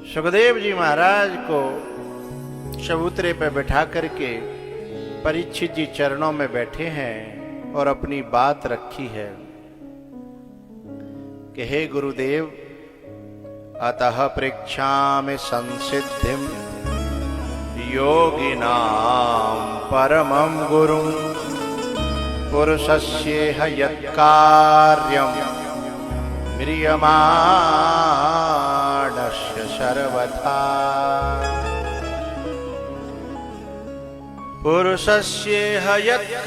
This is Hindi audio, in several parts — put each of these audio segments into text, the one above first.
सुखदेव जी महाराज को चबूतरे पर बैठा करके परीक्षित जी चरणों में बैठे हैं और अपनी बात रखी है कि हे गुरुदेव, अतः पृच्छामि संसिद्धिं योगिनां परमं गुरुं पुरुषस्येह यत्कार्यं म्रियमाणस्य सर्वथा। पुरुषस्येह यत्कार्यं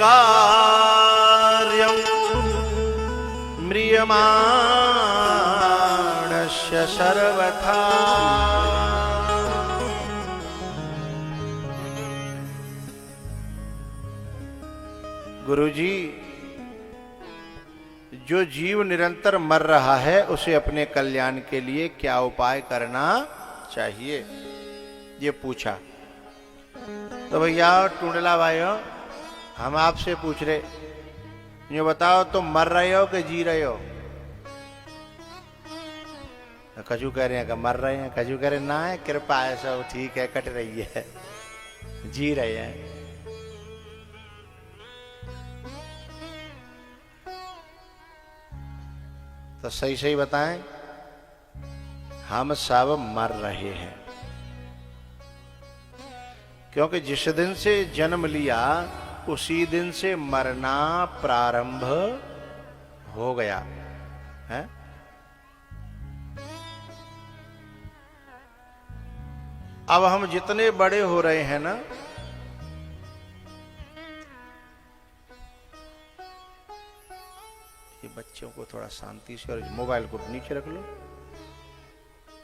म्रियमाणस्य सर्वथा। गुरुजी, जो जीव निरंतर मर रहा है उसे अपने कल्याण के लिए क्या उपाय करना चाहिए, ये पूछा। तो भैया टूंडला भाइयों, हम आपसे पूछ रहे, ये बताओ तुम मर रहे हो कि जी रहे हो? कजू कह रहे हैं कि मर रहे हैं, कजू कह रहे ना है कृपा है, सब ठीक है, कट रही है, जी रहे हैं। तो सही सही बताएं, हम सब मर रहे हैं, क्योंकि जिस दिन से जन्म लिया उसी दिन से मरना प्रारंभ हो गया है। अब हम जितने बड़े हो रहे हैं ना, ये बच्चों को थोड़ा शांति से, और मोबाइल को नीचे रख लो।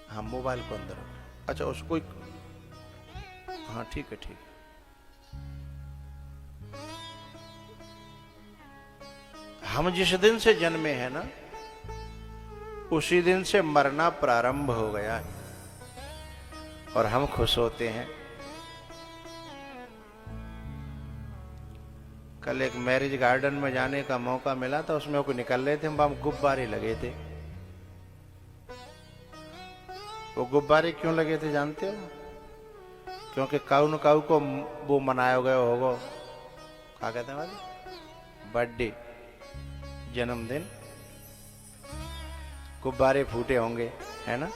हाँ, मोबाइल को अंदर रखो। अच्छा, उसको, हाँ ठीक है, ठीक है। हम जिस दिन से जन्मे हैं ना, उसी दिन से मरना प्रारंभ हो गया है, और हम खुश होते हैं। कल एक मैरिज गार्डन में जाने का मौका मिला था, उसमें को निकल रहे थे, हम गुब्बारे लगे थे। वो गुब्बारे क्यों लगे थे जानते हो? क्योंकि काऊ न काऊ को वो मनाया गया होगा, क्या कहते हैं, बर्थडे, जन्मदिन, गुब्बारे फूटे होंगे, है ना,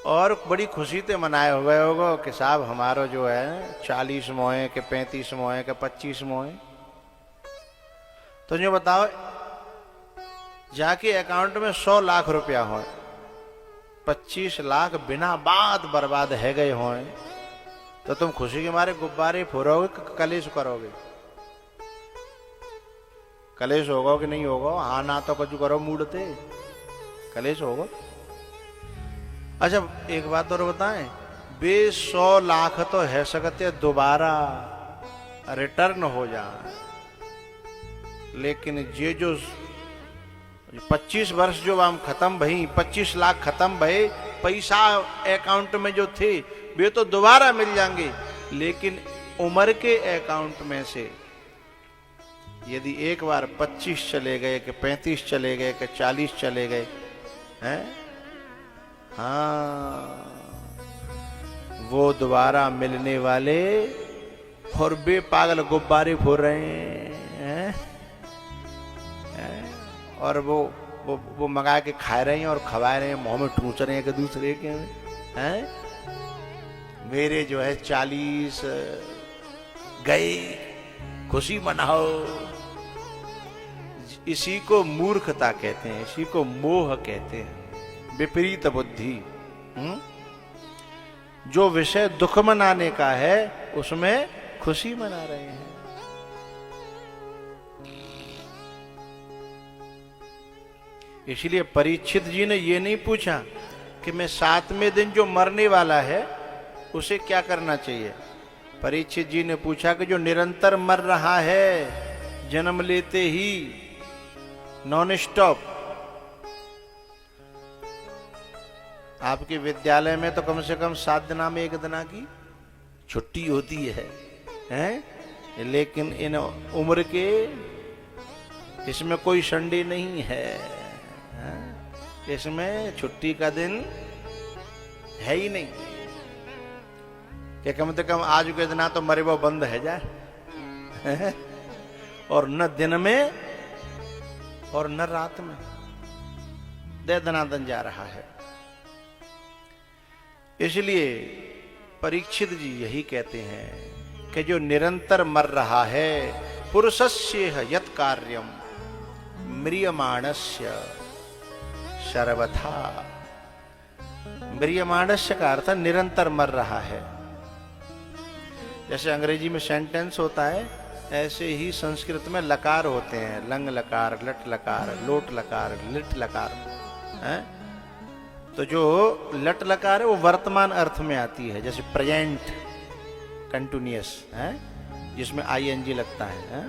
और बड़ी खुशी से मनाए हो गए होगा कि साहब हमारा जो है 40 मोहे के 35 मोहे के 25 मोहे। तो जो बताओ, जाके अकाउंट में 100 लाख रुपया हो, 25 लाख बिना बात बर्बाद है गए हो, तो तुम खुशी के मारे गुब्बारे फोड़ोगे, कलेश करोगे? कलेश होगा कि नहीं होगा? हाँ ना तो कुछ करो, मूडते कलेश होगा। अच्छा, एक बात और बताएं, बे 100 लाख तो है सकते दोबारा रिटर्न हो जाए, लेकिन ये जो 25 वर्ष जो हम खत्म भई, 25 लाख खत्म भये, पैसा अकाउंट में जो थे वे तो दोबारा मिल जाएंगे, लेकिन उम्र के अकाउंट में से यदि एक बार 25 चले गए कि 35 चले गए कि 40 चले गए हैं, हाँ, वो दोबारा मिलने वाले, और बेपागल गुब्बारे फोड़ रहे हैं, और वो मंगा के खा रहे हैं और खवा रहे हैं, मुंह में ठूंस रहे हैं कि दूसरे के हैं। मेरे जो है 40 गए, खुशी मनाओ। इसी को मूर्खता कहते हैं, इसी को मोह कहते हैं, विपरीत बुद्धि। जो विषय दुख मनाने का है उसमें खुशी मना रहे हैं। इसलिए परीक्षित जी ने ये नहीं पूछा कि मैं 7वें दिन जो मरने वाला है उसे क्या करना चाहिए। परीक्षित जी ने पूछा कि जो निरंतर मर रहा है, जन्म लेते ही नॉन स्टॉप। आपके विद्यालय में तो कम से कम 7 दिना में 1 दिना की छुट्टी होती है, हैं? लेकिन इन उम्र के इसमें कोई संडे नहीं है, इसमें छुट्टी का दिन है ही नहीं कि कम से कम आज के दिन तो मरे वो बंद है जाए और न दिन में और न रात में दे दनादन जा रहा है। इसलिए परीक्षित जी यही कहते हैं कि जो निरंतर मर रहा है, पुरुषस्य यत् कार्यम म्रियमाणस्य सर्वथा। म्रियमाणस्य का अर्थ निरंतर मर रहा है। जैसे अंग्रेजी में सेंटेंस होता है, ऐसे ही संस्कृत में लकार होते हैं, लंग लकार, लट लकार, लोट लकार, लिट लकार है? तो जो लट लकार है वो वर्तमान अर्थ में आती है, जैसे प्रेजेंट कंटिन्यूअस है जिसमें आईएनजी लगता है?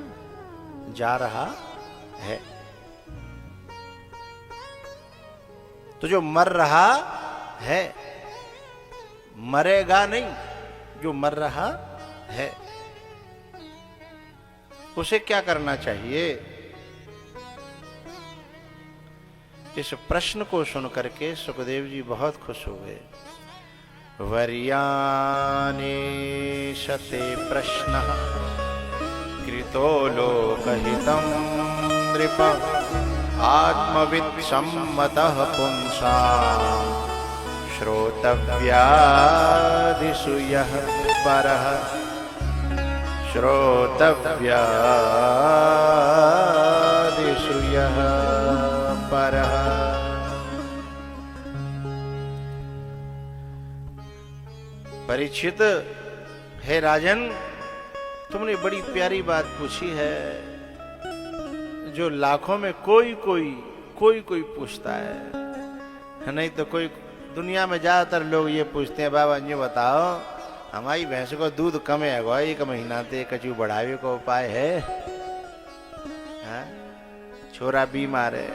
जा रहा है। तो जो मर रहा है, मरेगा नहीं, जो मर रहा है उसे क्या करना चाहिए? इस प्रश्न को सुन करके सुखदेव जी बहुत खुश हो गए। वर्याने शते प्रश्न कृतो लोकहितं नृप आत्मवित् सम्मतः पुंसा श्रोतव्यादिषु यः परः श्रोतव्यादिषु यः परः। परीक्षित, हे राजन, तुमने बड़ी प्यारी बात पूछी है जो लाखों में कोई कोई पूछता है। नहीं तो कोई दुनिया में ज्यादातर लोग ये पूछते हैं, बाबा ये बताओ हमारी भैंस को दूध कम है, 1 महीना ते कचू बढ़ावे को उपाय है? छोरा बीमार है,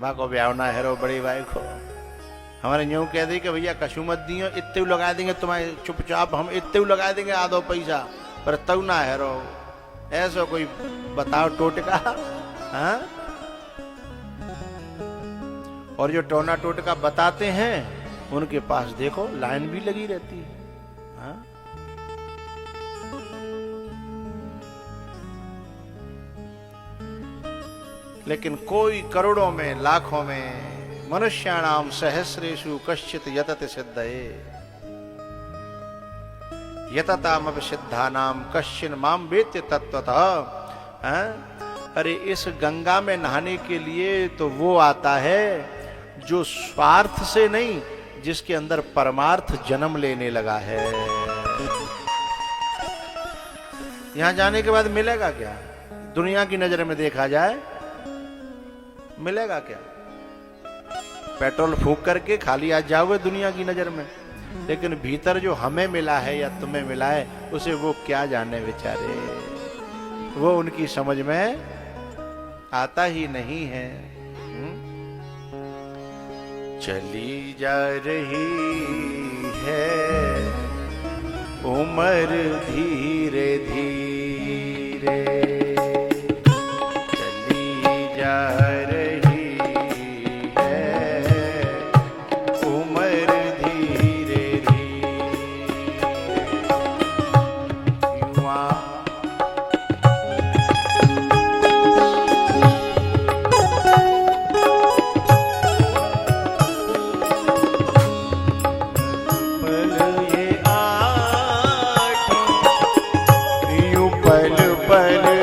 माँ को ब्यावना है रो बड़ी भाई को। हमारे यूं कह दी कि भैया कछू मत दियो, इतने लगा देंगे तुम्हारे, चुपचाप हम इतने लगा देंगे आधो पैसा, पर तब ना है रो। ऐसा कोई बताओ टोटका? हाँ? और जो टोना टोटका बताते हैं उनके पास देखो लाइन भी लगी रहती है। हाँ? लेकिन कोई करोड़ों में, लाखों में, मनुष्याणाम सहस्रेषु कश्चित् यतते सिद्धये यततामपि सिद्धानाम कश्चिन माम वेत्ति तत्वतः। अरे इस गंगा में नहाने के लिए तो वो आता है जो स्वार्थ से नहीं, जिसके अंदर परमार्थ जन्म लेने लगा है। यहां जाने के बाद मिलेगा क्या? दुनिया की नजर में देखा जाए मिलेगा क्या? पेट्रोल फूंक करके खाली आ जाओगे दुनिया की नजर में, लेकिन भीतर जो हमें मिला है या तुम्हें मिला है उसे वो क्या जाने बेचारे, वो उनकी समझ में आता ही नहीं है। चली जा रही है उम्र धीरे धीरे, चली जा रही है उम्र धीरे धीरे। युवा पल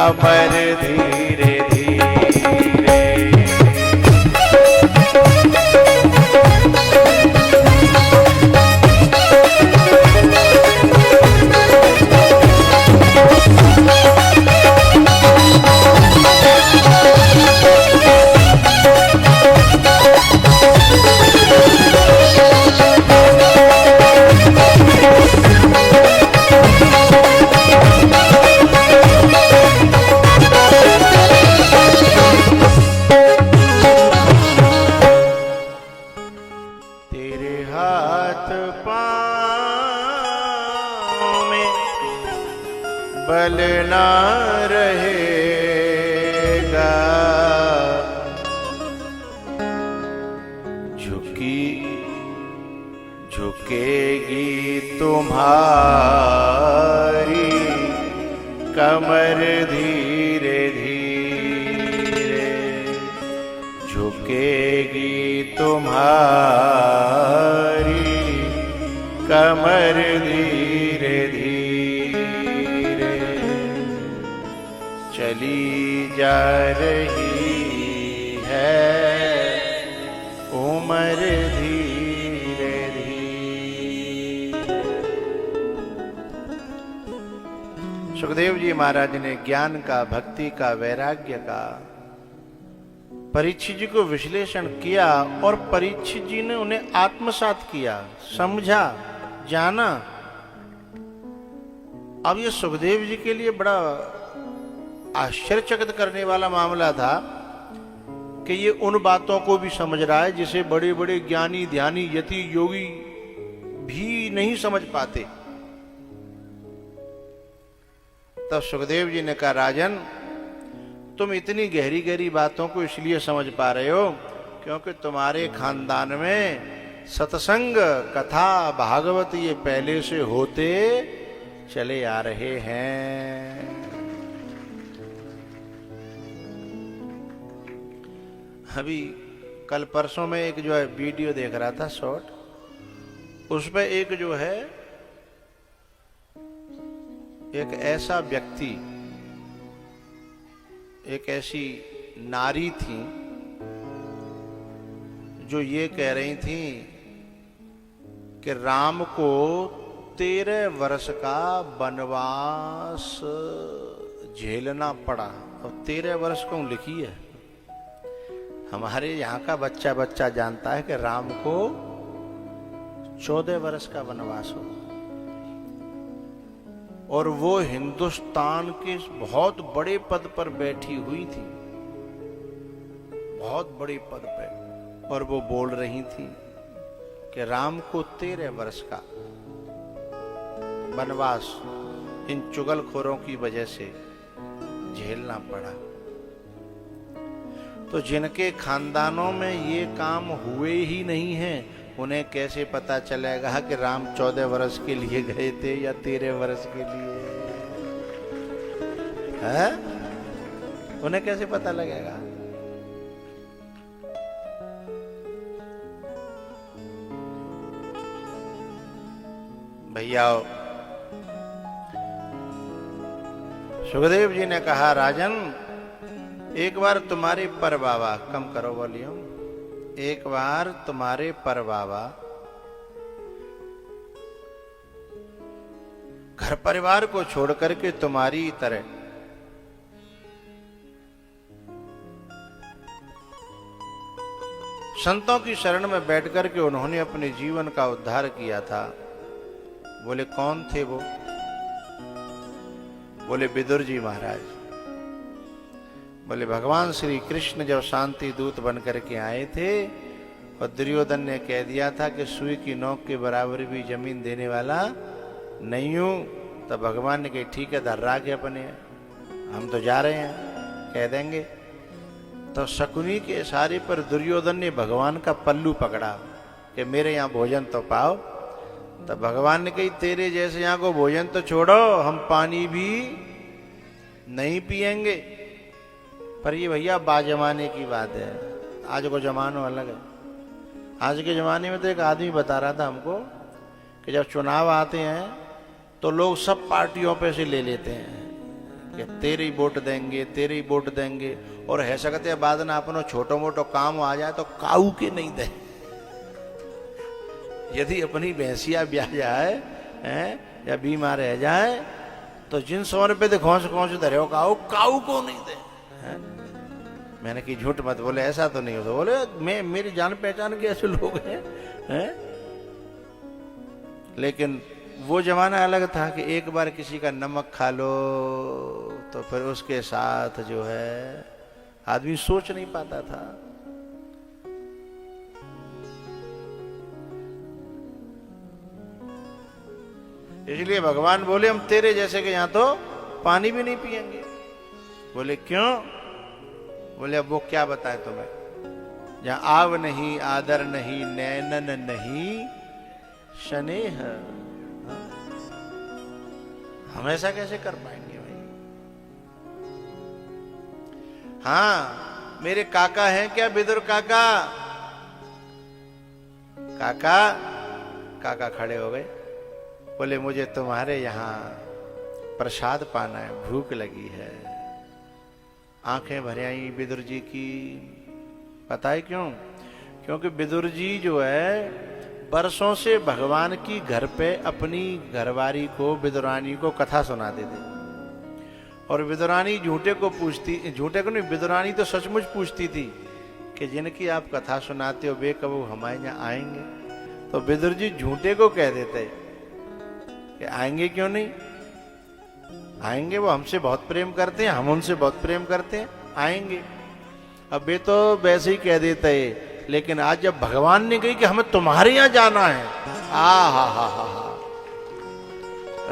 कमर धीरे धीरे। बल ना रहेगा, झुकेगी तुम्हारी कमर धीरे धीरे, झुकेगी तुम्हारी कमर धीरे धीरे। चली जा रही है उम्र धीरे धीरे। सुखदेव जी महाराज ने ज्ञान का, भक्ति का, वैराग्य का परीक्षित जी को विश्लेषण किया और परीक्षित जी ने उन्हें आत्मसात किया, समझा, जाना। अब ये सुखदेव जी के लिए बड़ा आश्चर्यचकित करने वाला मामला था कि ये उन बातों को भी समझ रहा है जिसे बड़े बड़े ज्ञानी, ध्यानी, यति, योगी भी नहीं समझ पाते। तब सुखदेव जी ने कहा, राजन तुम इतनी गहरी गहरी बातों को इसलिए समझ पा रहे हो क्योंकि तुम्हारे खानदान में सत्संग, कथा, भागवत ये पहले से होते चले आ रहे हैं। अभी कल परसों में एक जो है वीडियो देख रहा था, शॉर्ट, उसमें एक जो है एक ऐसा व्यक्ति, एक ऐसी नारी थी जो ये कह रही थी कि राम को 13 वर्ष का वनवास झेलना पड़ा। और 13 वर्ष क्यों लिखी है? हमारे यहाँ का बच्चा बच्चा जानता है कि राम को 14 वर्ष का वनवास हो, और वो हिंदुस्तान के बहुत बड़े पद पर बैठी हुई थी, बहुत बड़े पद पे, और वो बोल रही थी कि राम को 13 वर्ष का वनवास इन चुगलखोरों की वजह से झेलना पड़ा। तो जिनके खानदानों में ये काम हुए ही नहीं हैं, उन्हें कैसे पता चलेगा कि राम 14 वर्ष के लिए गए थे या 13 वर्ष के लिए? है? उन्हें कैसे पता लगेगा? भैया, सुखदेव जी ने कहा, राजन एक बार तुम्हारे पर बाबा, कम करो वॉल्यूम, एक बार तुम्हारे पर बाबा घर परिवार को छोड़ करके तुम्हारी तरह संतों की शरण में बैठ करके उन्होंने अपने जीवन का उद्धार किया था। बोले कौन थे वो? बोले विदुर जी महाराज। बोले भगवान श्री कृष्ण जब शांति दूत बन करके आए थे और दुर्योधन ने कह दिया था कि सुई की नोक के बराबर भी जमीन देने वाला नहीं हूं, तब भगवान ने कही ठीक है, धर्रा के अपने हम तो जा रहे हैं, कह देंगे। तो शकुनी के इशारे पर दुर्योधन ने भगवान का पल्लू पकड़ा कि मेरे यहाँ भोजन तो पाओ। तब भगवान ने कही तेरे जैसे यहाँ को भोजन तो छोड़ो, हम पानी भी नहीं पिएंगे। पर ये भैया बाजमाने की बात है, आज को जमाना अलग है। आज के जमाने में तो एक आदमी बता रहा था हमको कि जब चुनाव आते हैं तो लोग सब पार्टियों पे से ले लेते हैं, कि तेरे ही वोट देंगे, तेरे ही वोट देंगे। और है सकते बाद ना अपनो छोटो मोटो काम आ जाए तो काऊ के नहीं दे। यदि अपनी भैंसिया ब्याह जाए हैं या बीमार रह जाए तो जिन 100 रुपये दे घोंस घोंस धरे हो काऊ को नहीं दे है? मैंने कि झूठ मत बोले, ऐसा तो नहीं होता। बोले मैं मेरी जान पहचान के ऐसे लोग हैं। लेकिन वो जमाना अलग था कि एक बार किसी का नमक खा लो तो फिर उसके साथ जो है आदमी सोच नहीं पाता था। इसलिए भगवान बोले हम तेरे जैसे के यहां तो पानी भी नहीं पिएंगे। बोले क्यों? बोले अब वो क्या बताए तुम्हें, जहां आव नहीं, आदर नहीं, नैनन नहीं, स्नेह। हम ऐसा कैसे कर पाएंगे भाई? हाँ, मेरे काका हैं क्या, विदुर काका? काका काका खड़े हो गए। बोले मुझे तुम्हारे यहां प्रसाद पाना है, भूख लगी है। आंखें भर आई विदुर जी की। पता है क्यों? क्योंकि विदुर जी जो है बरसों से भगवान की घर पे अपनी घरवारी को, विदुरानी को कथा सुनाते थे। और विदुरानी झूठे को पूछती, झूठे को नहीं, विदुरानी तो सचमुच पूछती थी कि जिनकी आप कथा सुनाते हो वे कब हमारे यहाँ आएंगे? तो विदुर जी झूठे को कह देते कि आएंगे क्यों नहीं, आएंगे, वो हमसे बहुत प्रेम करते हैं, हम उनसे बहुत प्रेम करते हैं, आएंगे। अब वे तो वैसे ही कह देते हैं। लेकिन आज जब भगवान ने कही कि हमें तुम्हारे यहां जाना है, हा,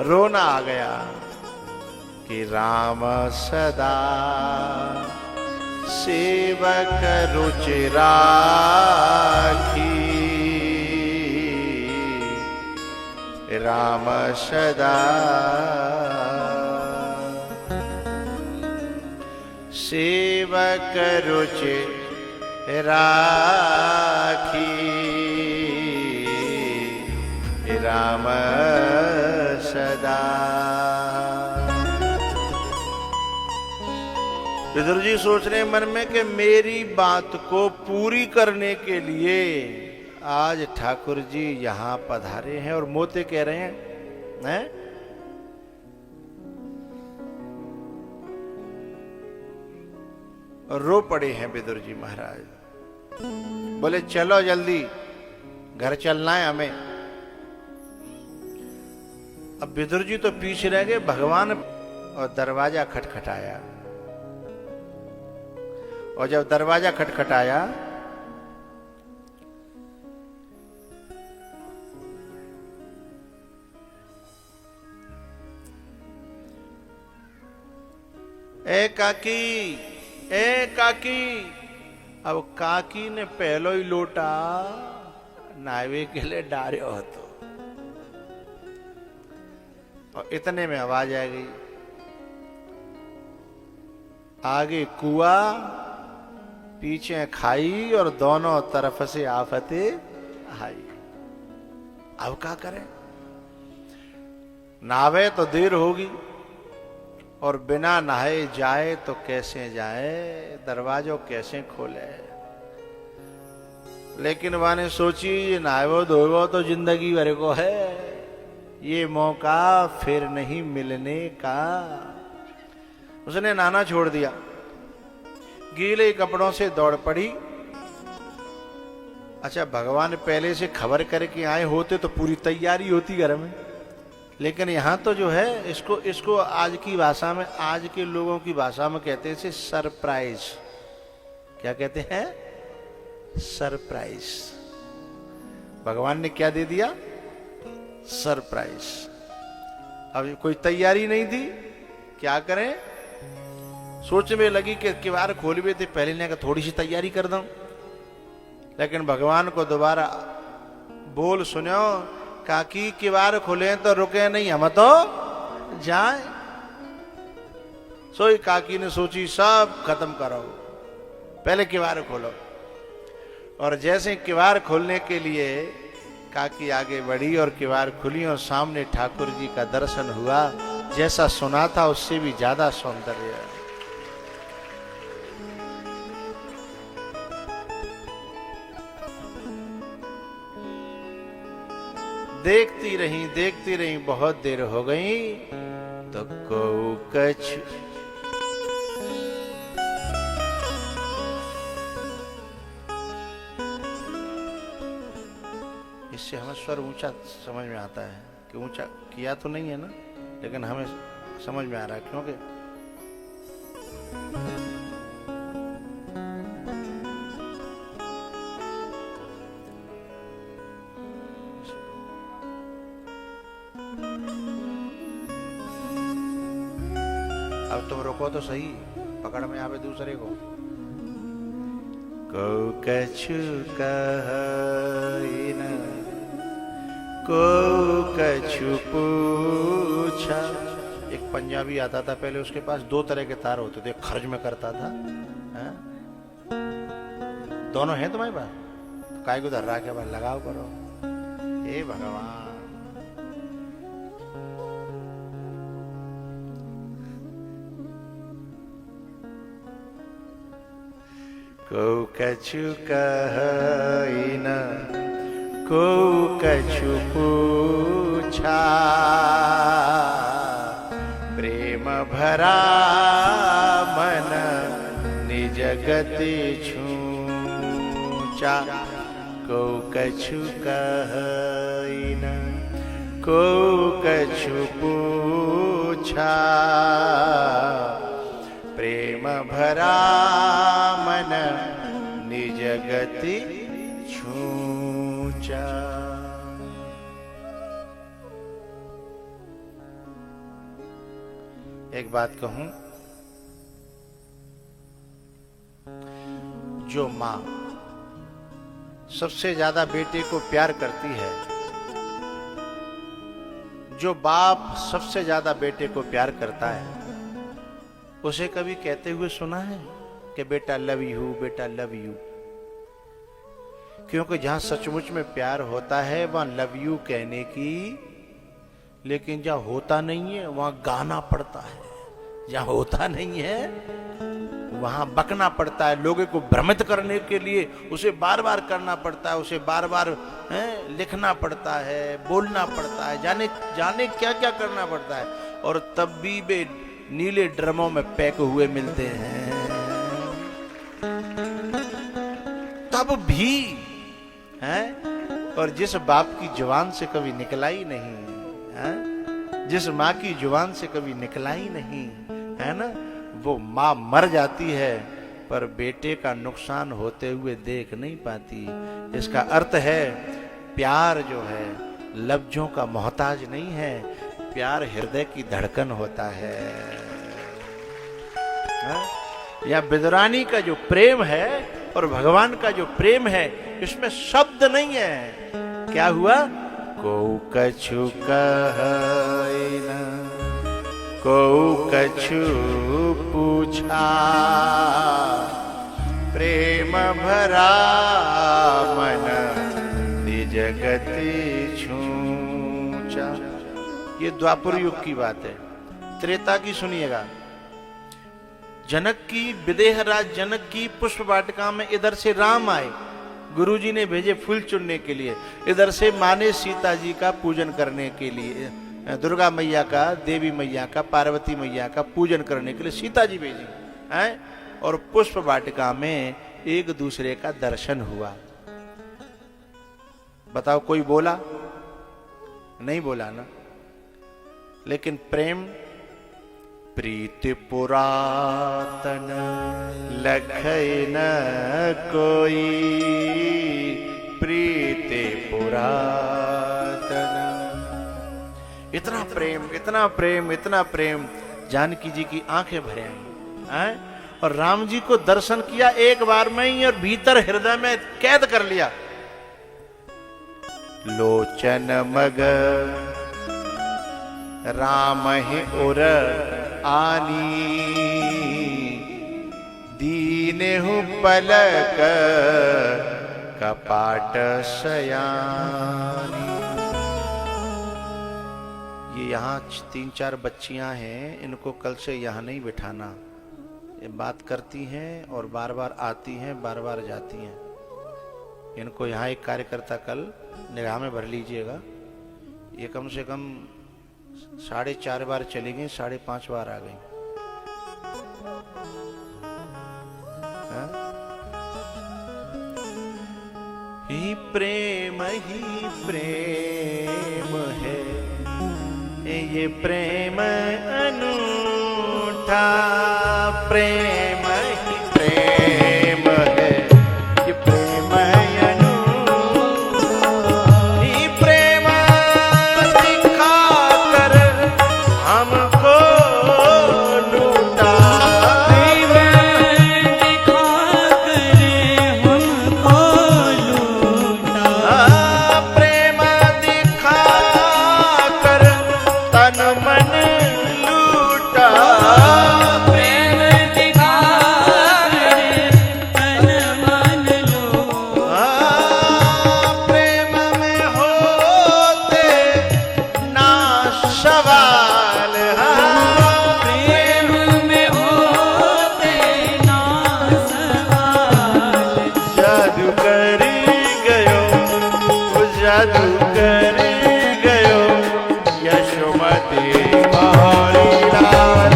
रोना आ गया कि राम सदा सेवक रुचि राखी, राम सदा सेवक रुचि राखी, राम सदा। विदुर जी सोच रहे मन में कि मेरी बात को पूरी करने के लिए आज ठाकुर जी यहां पधारे हैं। और मोते कह रहे हैं? रो पड़े हैं विदुर जी महाराज। बोले चलो जल्दी, घर चलना है हमें। अब विदुर जी तो पीछे रह गए। भगवान और दरवाजा खटखटाया। और जब दरवाजा खटखटाया ए काकी, ए काकी। अब काकी ने पहलो ही लोटा नावे के लिए डार्यो હતો। और इतने में आवाज आ गई, आगे कुआ, पीछे खाई और दोनों तरफ से आफते आई। अब क्या करें? नहावे तो देर होगी और बिना नहाए जाए तो कैसे जाए, दरवाजों कैसे खोले। लेकिन माने सोची नहावो धोवो तो जिंदगी भर को है, ये मौका फिर नहीं मिलने का। उसने नहाना छोड़ दिया, गीले कपड़ों से दौड़ पड़ी। अच्छा, भगवान पहले से खबर करके आए होते तो पूरी तैयारी होती घर में। लेकिन यहां तो जो है इसको आज की भाषा में, आज के लोगों की भाषा में कहते हैं सरप्राइज। क्या कहते हैं? सरप्राइज। भगवान ने क्या दे दिया? सरप्राइज। अब कोई तैयारी नहीं थी, क्या करें? सोच में लगी कि किवाड़ खोल भी थे, पहले ने कहा थोड़ी सी तैयारी कर दूं। लेकिन भगवान को दोबारा बोल सुनो, काकी किवाड़ खोले तो रुके नहीं, हम तो जाए। सोई काकी ने सोची सब खत्म करो, पहले किवाड़ खोलो। और जैसे किवाड़ खोलने के लिए काकी आगे बढ़ी और किवाड़ खुली और सामने ठाकुर जी का दर्शन हुआ। जैसा सुना था उससे भी ज्यादा सौंदर्य। देखती रही बहुत देर हो गई, तो को कछ इससे हमें स्वर ऊंचा समझ में आता है कि ऊंचा किया तो नहीं है ना, लेकिन हमें समझ में आ रहा है क्योंकि अब तुम रोको तो सही, पकड़ में आवे दूसरे को। कछु कही न को कछु पूछा। एक पंजाबी आता था पहले, उसके पास दो तरह के तार होते थे, खर्च में करता था। दोनों हैं तुम्हारे पास? काय को धर रहा के बाद लगाओ करो। हे भगवान, को कछु कही न को कछु पूछा, प्रेम भरा मन निज गति छूचा। को कछु कही न को कछु पूछा, प्रेम भरा मन निज गति छूचा। एक बात कहूं, जो मां सबसे ज्यादा बेटे को प्यार करती है, जो बाप सबसे ज्यादा बेटे को प्यार करता है, उसे कभी कहते हुए सुना है कि बेटा लव यू, बेटा लव यू? क्योंकि जहां सचमुच में प्यार होता है वहां लव यू कहने की, लेकिन जहां होता नहीं है वहां गाना पड़ता है। जहां होता नहीं है वहां बकना पड़ता है, लोगों को भ्रमित करने के लिए उसे बार बार करना पड़ता है, उसे बार बार लिखना पड़ता है, बोलना पड़ता है, जाने जाने क्या क्या करना पड़ता है, और तब भी वे नीले ड्रमों में पैक हुए मिलते हैं। तब भी है, और जिस बाप की जुबान से कभी निकला ही नहीं है, जिस माँ की जुबान से कभी निकला ही नहीं है ना, वो माँ मर जाती है पर बेटे का नुकसान होते हुए देख नहीं पाती। इसका अर्थ है प्यार जो है लफ्जों का मोहताज नहीं है, प्यार हृदय की धड़कन होता है। या विदुरानी का जो प्रेम है और भगवान का जो प्रेम है, इसमें शब्द नहीं है। क्या हुआ? को कछु कही न को कछु पूछा, प्रेम भरा मन निज गति छूचा। ये द्वापर युग की बात है। त्रेता की सुनिएगा। जनक की, विदेहराज जनक की पुष्प वाटिका में इधर से राम आए, गुरुजी ने भेजे फूल चुनने के लिए, इधर से माँ ने सीता जी का पूजन करने के लिए, दुर्गा मैया का, देवी मैया का, पार्वती मैया का पूजन करने के लिए सीता जी भेजी हैं, और पुष्प वाटिका में एक दूसरे का दर्शन हुआ। बताओ कोई बोला? नहीं बोला ना। लेकिन प्रेम प्रीति पुरातन लखै न कोई, प्रीति पुरातन। इतना प्रेम, इतना प्रेम, इतना प्रेम, जानकी जी की आंखें भर आई, और राम जी को दर्शन किया एक बार में ही, और भीतर हृदय में कैद कर लिया। लोचन मग राम ही उर आनी, दीने हूँ पलक कपाट सयानी। ये यहाँ 3-4 बच्चियां हैं, इनको कल से यहाँ नहीं बिठाना। ये बात करती हैं और बार बार आती हैं, बार बार जाती हैं। इनको यहाँ एक कार्यकर्ता कल निगाह में भर लीजिएगा। ये कम से कम 4.5 बार चली गई, 5.5 बार आ गई। ही प्रेम है, ये प्रेम अनूठा, प्रेम ही प्रेम है, ये प्रेम अनूठा। ये प्रेम दिखा कर हमको लूटा, प्रेम दिखा कर हमको लूटा, प्रेम दिखा कर तन मन लूटा, प्रेम दिखा कर तन मन लूटा, प्रेम में होते ना सवाल, प्रेम में होते ना सवाल, जादू कर गयो, जादू कर गयो यशोमती हमारी लाल।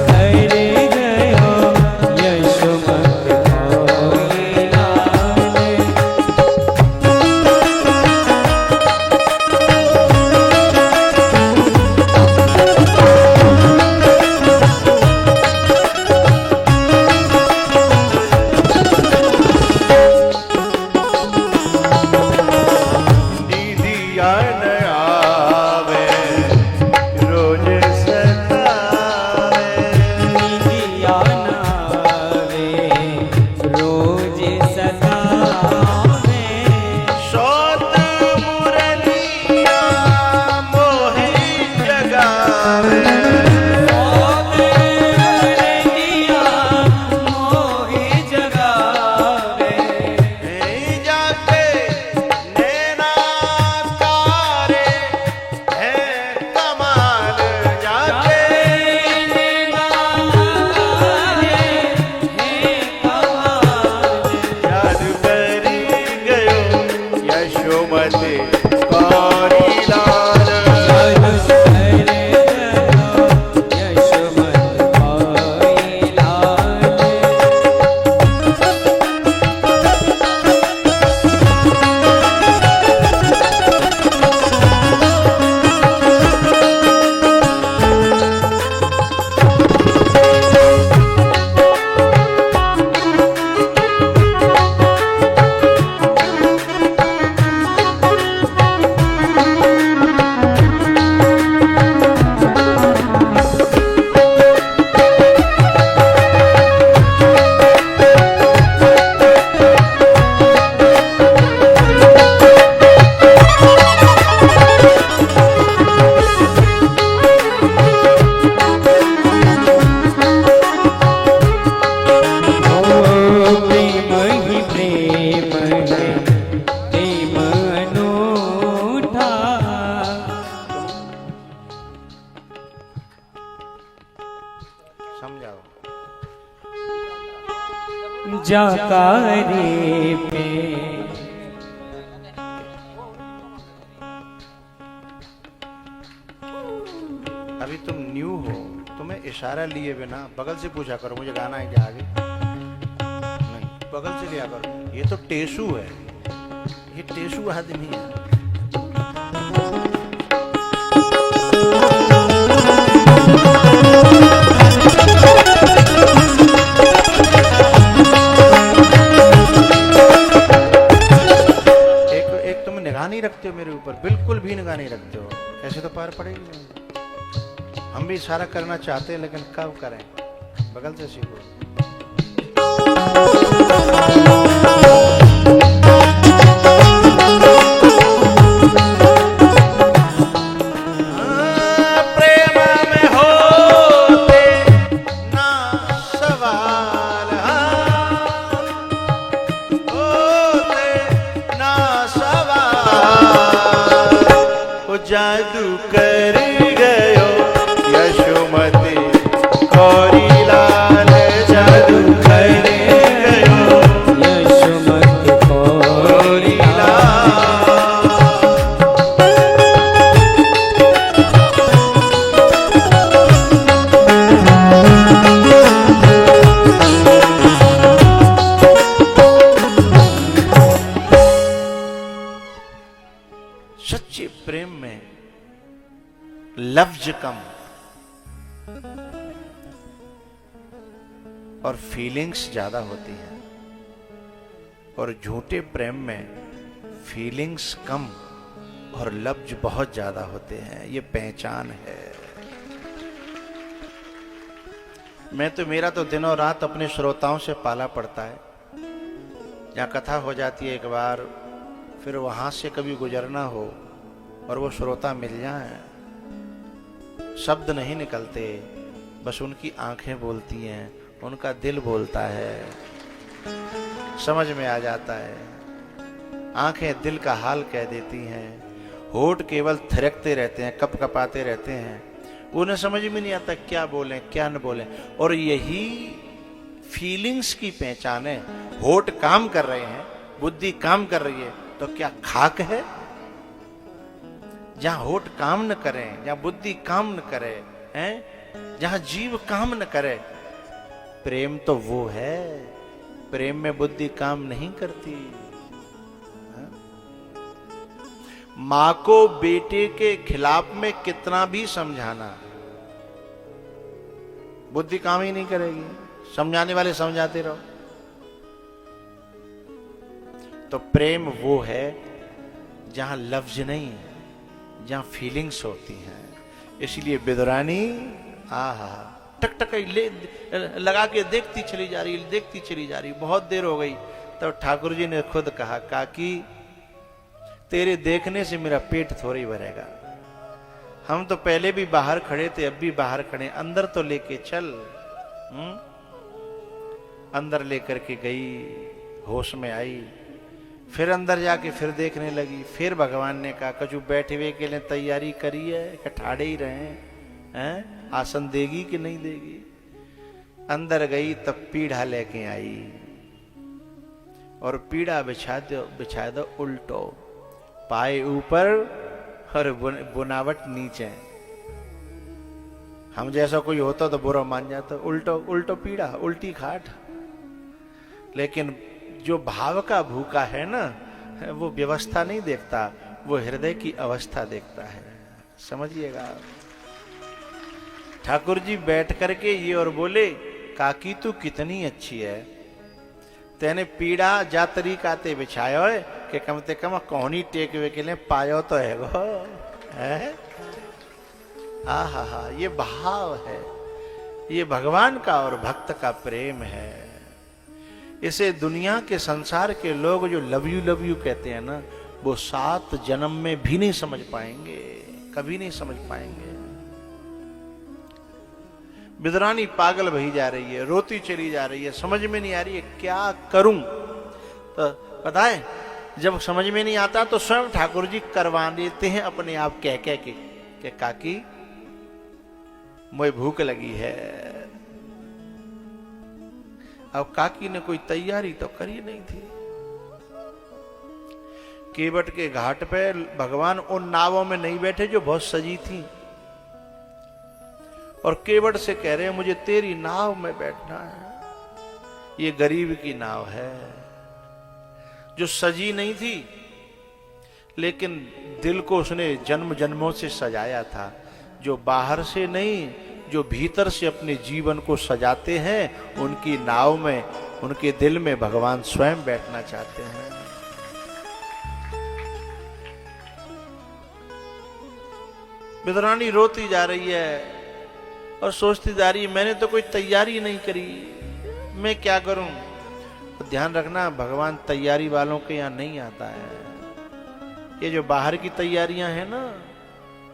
करे गयो यशोमती हमारी लाल। दीदिया न आवे रोज सतावे, निदिया नावे रोज सतावे, सोत मुरलिया मोहे जगावे, मौत रतिया मोहि जगावे, जाके नैना तारे है कमाल, जाके नैना तारे हे कमाल, जादू कर गयो यशोमती कौरी लाल। जादू करे गयो यशोमती हमारी लाल। प्रेम ही प्रेम है, प्रेम अनूठा, समझाओ। जाकारे पे अभी तुम न्यू हो, तुम्हें इशारा लिए बिना बगल से पूछा करो मुझे गाना है क्या आगे, नहीं बगल से लिया करो। ये तो टेसू है, ये टेसू आदमी है। एक तुम निगाह नहीं रखते हो मेरे ऊपर, बिल्कुल भी निगाह नहीं रखते हो, ऐसे तो पार पड़ेगी नहीं। हम भी इशारा करना चाहते हैं लेकिन कब करें, बगल से सीखो। प्रेम में होते ना सवाल, होते ना सवाल, ओ जादू कर गयो यशोमती गौरी लाल जादू कर गयो यशोमती गौरी लाल। सच्चे प्रेम में लफ्ज कम और फीलिंग्स ज्यादा होती हैं, और झूठे प्रेम में फीलिंग्स कम और लफ्ज बहुत ज्यादा होते हैं। ये पहचान है। मेरा तो दिनों रात अपने श्रोताओं से पाला पड़ता है। जहाँ कथा हो जाती है एक बार, फिर वहां से कभी गुजरना हो और वो श्रोता मिल जाए, शब्द नहीं निकलते, बस उनकी आंखें बोलती हैं, उनका दिल बोलता है, समझ में आ जाता है। आंखें दिल का हाल कह देती हैं, होठ केवल थिरकते रहते हैं, कपकपाते रहते हैं, उन्हें समझ में नहीं आता क्या बोलें क्या न बोलें। और यही फीलिंग्स की पहचान है। होठ काम कर रहे हैं, बुद्धि काम कर रही है, तो क्या खाक है? जहां होठ काम न करें, जहां बुद्धि काम न करे, हैं, जहां जीव काम न करे, प्रेम तो वो है। प्रेम में बुद्धि काम नहीं करती। मां को बेटे के खिलाफ में कितना भी समझाना, बुद्धि काम ही नहीं करेगी। समझाने वाले समझाते रहो। तो प्रेम वो है जहां लफ्ज नहीं, जहां फीलिंग्स होती हैं। इसलिए विदुरानी आहा टक टक ले लगा के देखती चली जा रही, बहुत देर हो गई। तब ठाकुर जी ने खुद कहा, काकी तेरे देखने से मेरा पेट थोड़ा ही भरेगा। हम तो पहले भी बाहर खड़े थे, अब भी बाहर खड़े, अंदर तो लेके चल। अंदर लेकर के गई, होश में आई, फिर अंदर जाके फिर देखने लगी। फिर भगवान ने कहा, कछु बैठे हुए के लिए तैयारी करी है कि ठाड़े ही रहे हैं, आसन देगी कि नहीं देगी। अंदर गई तब पीढ़ा लेके आई, और पीढ़ा बिछा दो उल्टो, पाए ऊपर और बुनावट नीचे। हम जैसा कोई होता तो बुरा मान जाता। उल्टो उल्टो पीढ़ा, उल्टी खाट। लेकिन जो भाव का भूखा है ना, वो व्यवस्था नहीं देखता, वो हृदय की अवस्था देखता है। समझिएगा। ठाकुर जी बैठ करके ये और बोले, काकी तू कितनी अच्छी है, तेने पीड़ा जा तरीकाते बिछायो है कि कम से कम कौनी टेकवे के लिए पायो तो है गो है। आहा, ये भाव है, ये भगवान का और भक्त का प्रेम है। इसे दुनिया के संसार के लोग जो लव यू कहते हैं ना, वो 7 जन्म में भी नहीं समझ पाएंगे, कभी नहीं समझ पाएंगे। विदुरानी पागल भई जा रही है, रोती चली जा रही है, समझ में नहीं आ रही है क्या करूं। तो पता है, जब समझ में नहीं आता तो स्वयं ठाकुर जी करवा देते हैं अपने आप कह के काकी मुझे भूख लगी है। अब काकी ने कोई तैयारी तो करी नहीं थी। केवट के घाट पे भगवान उन नावों में नहीं बैठे जो बहुत सजी थी, और केवट से कह रहे हैं मुझे तेरी नाव में बैठना है। ये गरीब की नाव है जो सजी नहीं थी, लेकिन दिल को उसने जन्म जन्मों से सजाया था। जो बाहर से नहीं, जो भीतर से अपने जीवन को सजाते हैं, उनकी नाव में, उनके दिल में भगवान स्वयं बैठना चाहते हैं। विदुरानी रोती जा रही है और सोचती जा रही, मैंने तो कोई तैयारी नहीं करी, मैं क्या करूं। तो ध्यान रखना, भगवान तैयारी वालों के यहां नहीं आता है। ये जो बाहर की तैयारियां हैं ना,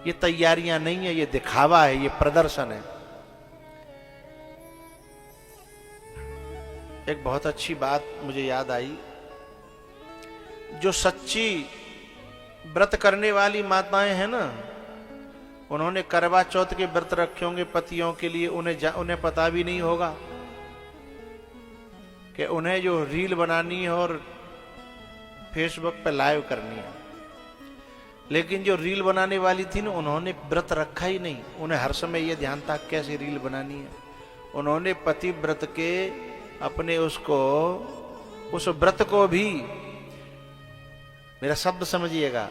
ये तैयारियां नहीं है, ये दिखावा है, ये प्रदर्शन है। एक बहुत अच्छी बात मुझे याद आई, जो सच्ची व्रत करने वाली माताएं हैं ना, उन्होंने करवा चौथ के व्रत रखे होंगे पतियों के लिए, उन्हें पता भी नहीं होगा कि उन्हें जो रील बनानी है और फेसबुक पे लाइव करनी है। लेकिन जो रील बनाने वाली थी ना, उन्होंने व्रत रखा ही नहीं। उन्हें हर समय यह ध्यान था कैसे रील बनानी है। उन्होंने पति व्रत के अपने उस व्रत को भी, मेरा शब्द समझिएगा,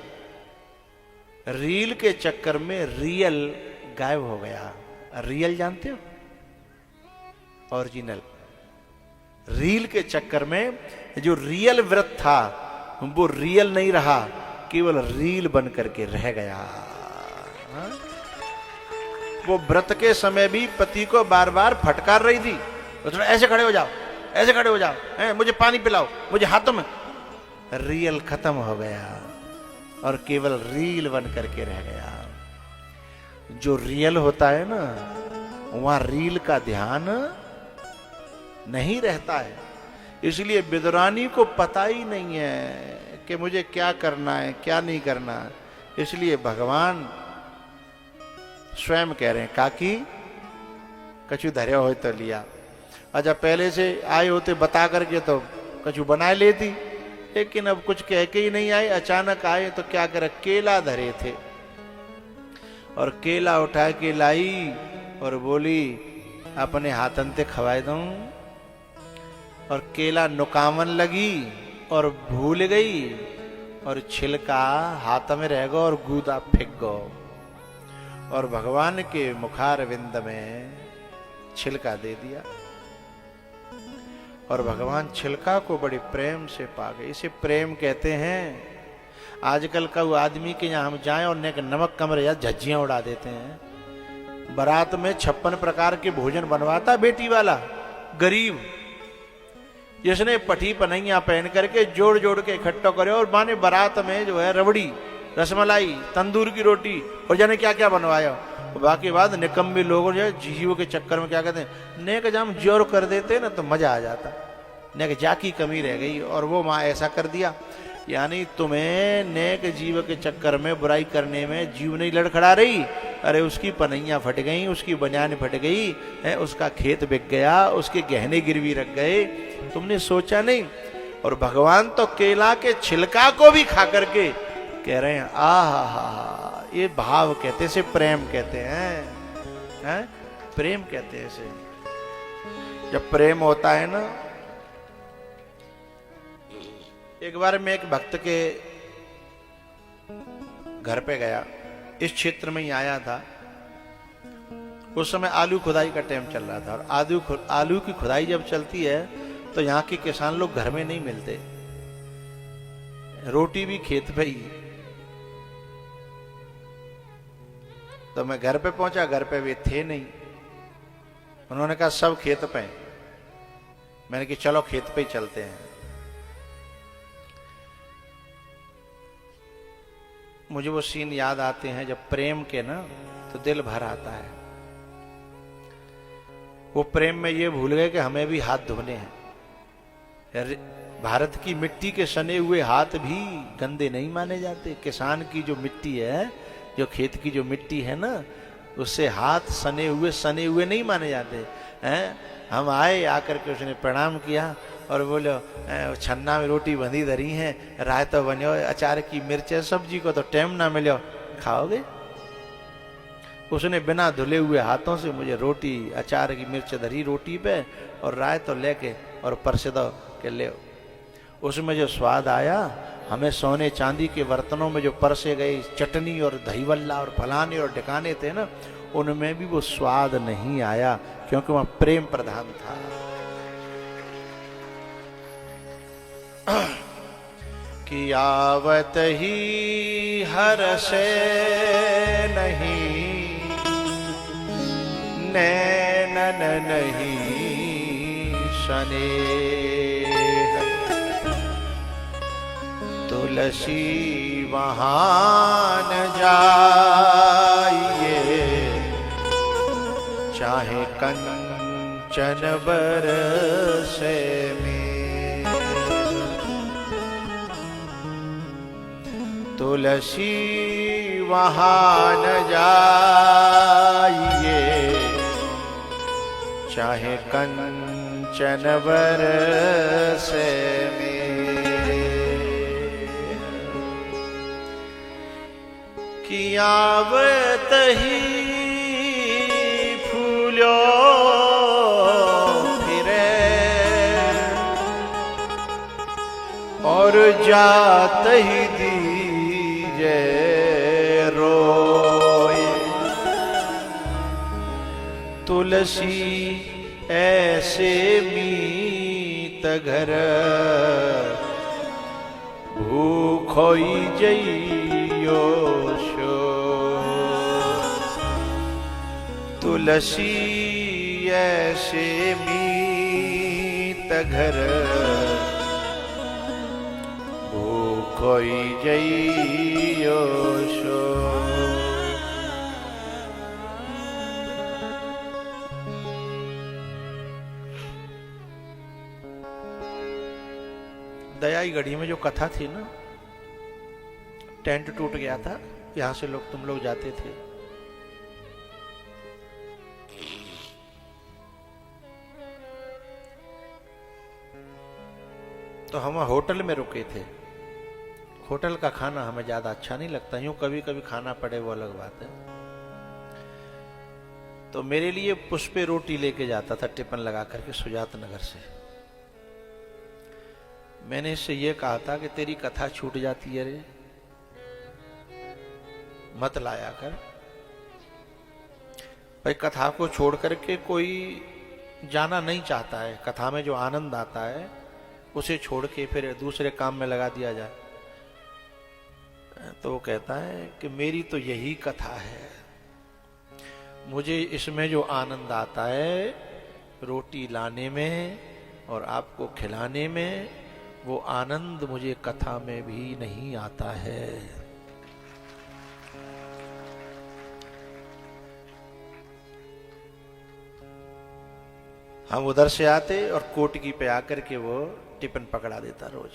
रील के चक्कर में रियल गायब हो गया। रियल जानते हो? ओरिजिनल। रील के चक्कर में जो रियल व्रत था वो रियल नहीं रहा, केवल रील बन करके रह गया। हा? वो व्रत के समय भी पति को बार बार फटकार रही थी, तो थोड़ा ऐसे खड़े हो जाओ, ऐसे खड़े हो जाओ, मुझे पानी पिलाओ, मुझे हाथों में। रियल खत्म हो गया और केवल रील बन करके रह गया। जो रियल होता है ना, वहां रील का ध्यान नहीं रहता है। इसलिए विदुरानी को पता ही नहीं है कि मुझे क्या करना है, क्या नहीं करना। इसलिए भगवान स्वयं कह रहे हैं, काकी कछु धरे हो तो लिया। अच्छा, पहले से आए होते बता करके तो कछु बना लेती, लेकिन अब कुछ कह के ही नहीं आए, अचानक आए तो क्या करे, केला धरे थे और केला उठा के लाई और बोली अपने हाथन ते खवाए दूं। और केला नुकावन लगी और भूल गई और छिलका हाथ में रह गया और गूदा फेंक गो। और भगवान के मुखार विंद में छिलका दे दिया और भगवान छिलका को बड़े प्रेम से पा गए। इसे प्रेम कहते हैं। आजकल का वो आदमी के यहाँ हम जाएं और नमक कमरे या झज्जियां उड़ा देते हैं। बारात में 56 प्रकार के भोजन बनवाता बेटी वाला गरीब, जिसने पठी पनैया पहन करके जोड़ जोड़ के इकट्ठा करे और माने बारात में जो है रबड़ी, रसमलाई, तंदूर की रोटी और जाने क्या क्या बनवाया। बाकी बाद निकम्बे लोग जो है जीव के चक्कर में क्या कहते हैं, नेक जाम जोर कर देते ना तो मजा आ जाता, नेक जा की कमी रह गई और वो माँ ऐसा कर दिया। यानी तुम्हें नेक जीव के चक्कर में बुराई करने में जीव नहीं लड़खड़ा रही, अरे उसकी पनैया फट गई, उसकी बनियान फट गई है, उसका खेत बिक गया, उसके गहने गिरवी रख गए, तुमने सोचा नहीं। और भगवान तो केला के छिलका को भी खा करके कह रहे हैं, आहा, ये भाव कहते हैं, इसे प्रेम कहते हैं, प्रेम कहते हैं इसे। जब प्रेम होता है ना, एक बार मैं एक भक्त के घर पे गया, इस क्षेत्र में ही आया था। उस समय आलू खुदाई का टाइम चल रहा था और आलू की खुदाई जब चलती है तो यहाँ के किसान लोग घर में नहीं मिलते, रोटी भी खेत पे ही। तो मैं घर पे पहुंचा, घर पे वे थे नहीं। उन्होंने कहा सब खेत पे हैं। मैंने कहा चलो खेत पे ही चलते हैं। मुझे वो सीन याद आते हैं जब प्रेम के ना तो दिल भर आता है। वो प्रेम में ये भूल गए कि हमें भी हाथ धोने हैं। भारत की मिट्टी के सने हुए हाथ भी गंदे नहीं माने जाते। किसान की जो मिट्टी है, जो खेत की जो मिट्टी है ना, उससे हाथ सने हुए नहीं माने जाते हैं। हम आए, आकर के उसने प्रणाम किया और बोलो छन्ना में रोटी बंधी धरी है, रायता बनो, अचार की मिर्च है, सब्जी को तो टाइम ना मिलो, खाओगे? उसने बिना धुले हुए हाथों से मुझे रोटी, अचार की मिर्च धरी रोटी पे और रायता लेके और परसे दो के ले। उसमें जो स्वाद आया, हमें सोने चांदी के बर्तनों में जो परसे गए चटनी और दही वल्ला और फलाने और ढकाने थे ना, उनमें भी वो स्वाद नहीं आया, क्योंकि वह प्रेम प्रधान था। कि आवत ही हर्षे नहीं, नैनन नहीं स्नेह, तुलसी वहां न जाइए, चाहे कंचन बरसे में। तुलसी वहां न जाइए, चाहे कंचन बरसे में कि आवत ही फूलो फिरे और जात ही दीजे रोए। तुलसी ऐसे मीत घर भूखोई जइयो शो। तुलसी ऐसे मीत घर भूखोई जइयो शो। दयाई गढ़ी में जो कथा थी ना, टेंट टूट गया था, यहां से तुम लोग जाते थे। तो हम होटल में रुके थे। होटल का खाना हमें ज्यादा अच्छा नहीं लगता, यूं कभी कभी खाना पड़े वो अलग बात है। तो मेरे लिए पुष्पे रोटी लेके जाता था टिफिन लगा करके सुजात नगर से। मैंने इससे यह कहा था कि तेरी कथा छूट जाती है रे, मत लाया कर भाई। कथा को छोड़ करके कोई जाना नहीं चाहता है। कथा में जो आनंद आता है उसे छोड़ के फिर दूसरे काम में लगा दिया जाए। तो वो कहता है कि मेरी तो यही कथा है, मुझे इसमें जो आनंद आता है रोटी लाने में और आपको खिलाने में, वो आनंद मुझे कथा में भी नहीं आता है। हम उधर से आते और कोटकी पे आकर के वो टिफिन पकड़ा देता रोज।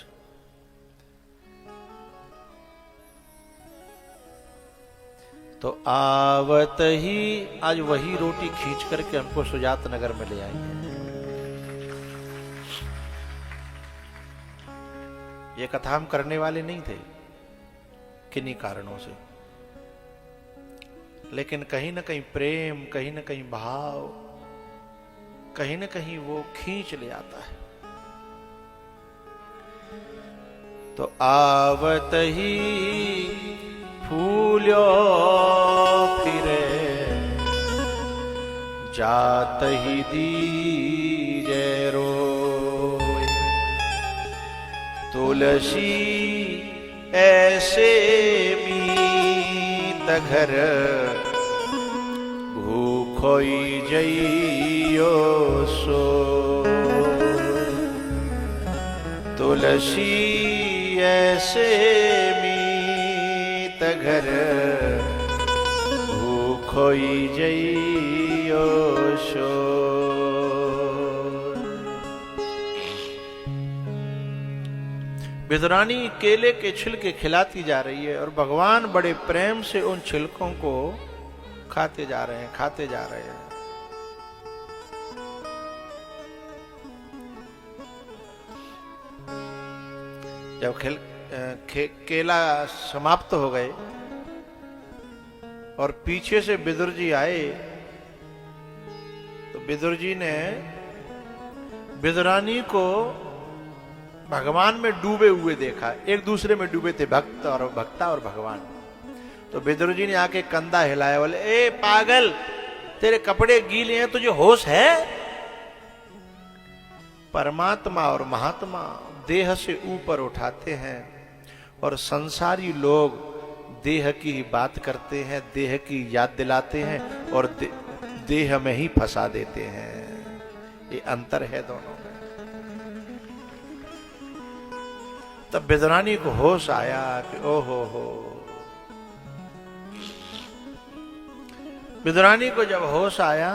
तो आवत ही आज वही रोटी खींच करके हमको सुजात नगर में ले आई है। ये कथा हम करने वाले नहीं थे किन्हीं कारणों से, लेकिन कहीं ना कहीं प्रेम, कहीं ना कहीं भाव, कहीं ना कहीं वो खींच ले आता है। तो आवत ही फूलो फिरे जात ही दीजे रोए। तुलसी ऐसे मीत घर भूखोई जइयो सो। तुलसी ऐसे मीत घर भूखोई जइयो सो। विदुरानी केले के छिलके खिलाती जा रही है और भगवान बड़े प्रेम से उन छिलकों को खाते जा रहे हैं, खाते जा रहे हैं। जब केला समाप्त हो गए और पीछे से विदुर जी आए, तो विदुर जी ने विदुरानी को भगवान में डूबे हुए देखा। एक दूसरे में डूबे थे, भक्ता और भगवान। तो विदुर जी ने आके कंधा हिलाया, बोले ए पागल, तेरे कपड़े गीले हैं, तुझे होश है? परमात्मा और महात्मा देह से ऊपर उठाते हैं और संसारी लोग देह की बात करते हैं, देह की याद दिलाते हैं और देह में ही फंसा देते हैं। ये अंतर है दोनों में। तब विदुरानी को होश आया कि ओहो हो। विदुरानी को जब होश आया,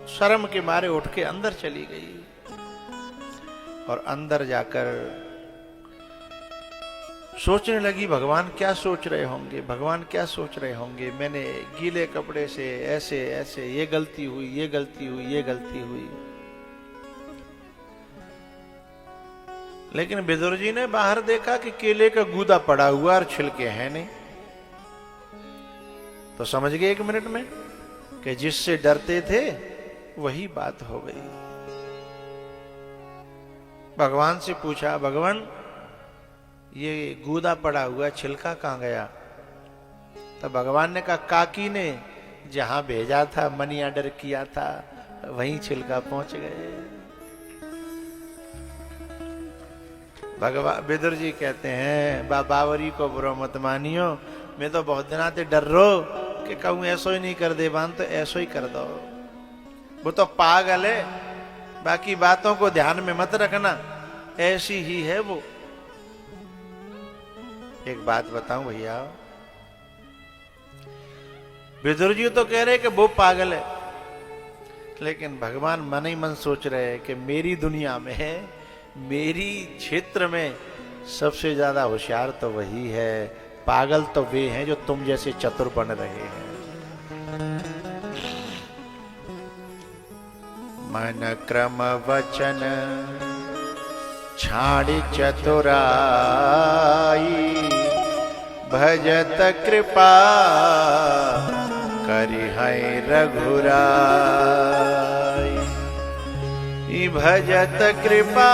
शर्म के मारे उठ के अंदर चली गई और अंदर जाकर सोचने लगी भगवान क्या सोच रहे होंगे, भगवान क्या सोच रहे होंगे। मैंने गीले कपड़े से ऐसे ऐसे, ये गलती हुई, ये गलती हुई, ये गलती हुई। लेकिन विदुर जी ने बाहर देखा कि केले का गूदा पड़ा हुआ और छिलके हैं नहीं, तो समझ गए 1 मिनट में कि जिससे डरते थे वही बात हो गई। भगवान से पूछा, भगवान ये गूदा पड़ा हुआ, छिलका कहां गया? तो भगवान ने कहा, काकी ने जहां भेजा था, मनी ऑर्डर किया था, वहीं छिलका पहुंच गए। भगवान विदुर जी कहते हैं, बावरी को बुरा मत मानियो, मैं तो बहुत दिना से डर रो कि कहूं ऐसो ही नहीं कर दे बान, तो ऐसो ही कर दो। वो तो पागल है, बाकी बातों को ध्यान में मत रखना, ऐसी ही है वो। एक बात बताऊं भैया, विदुर जी तो कह रहे कि वो पागल है, लेकिन भगवान मन ही मन सोच रहे हैं कि मेरी दुनिया में है, मेरी क्षेत्र में सबसे ज्यादा होशियार तो वही है, पागल तो वे हैं जो तुम जैसे चतुर बन रहे हैं। मन क्रम वचन छाड़ी चतुराई, भजत कृपा करि है रघुराई। भजत कृपा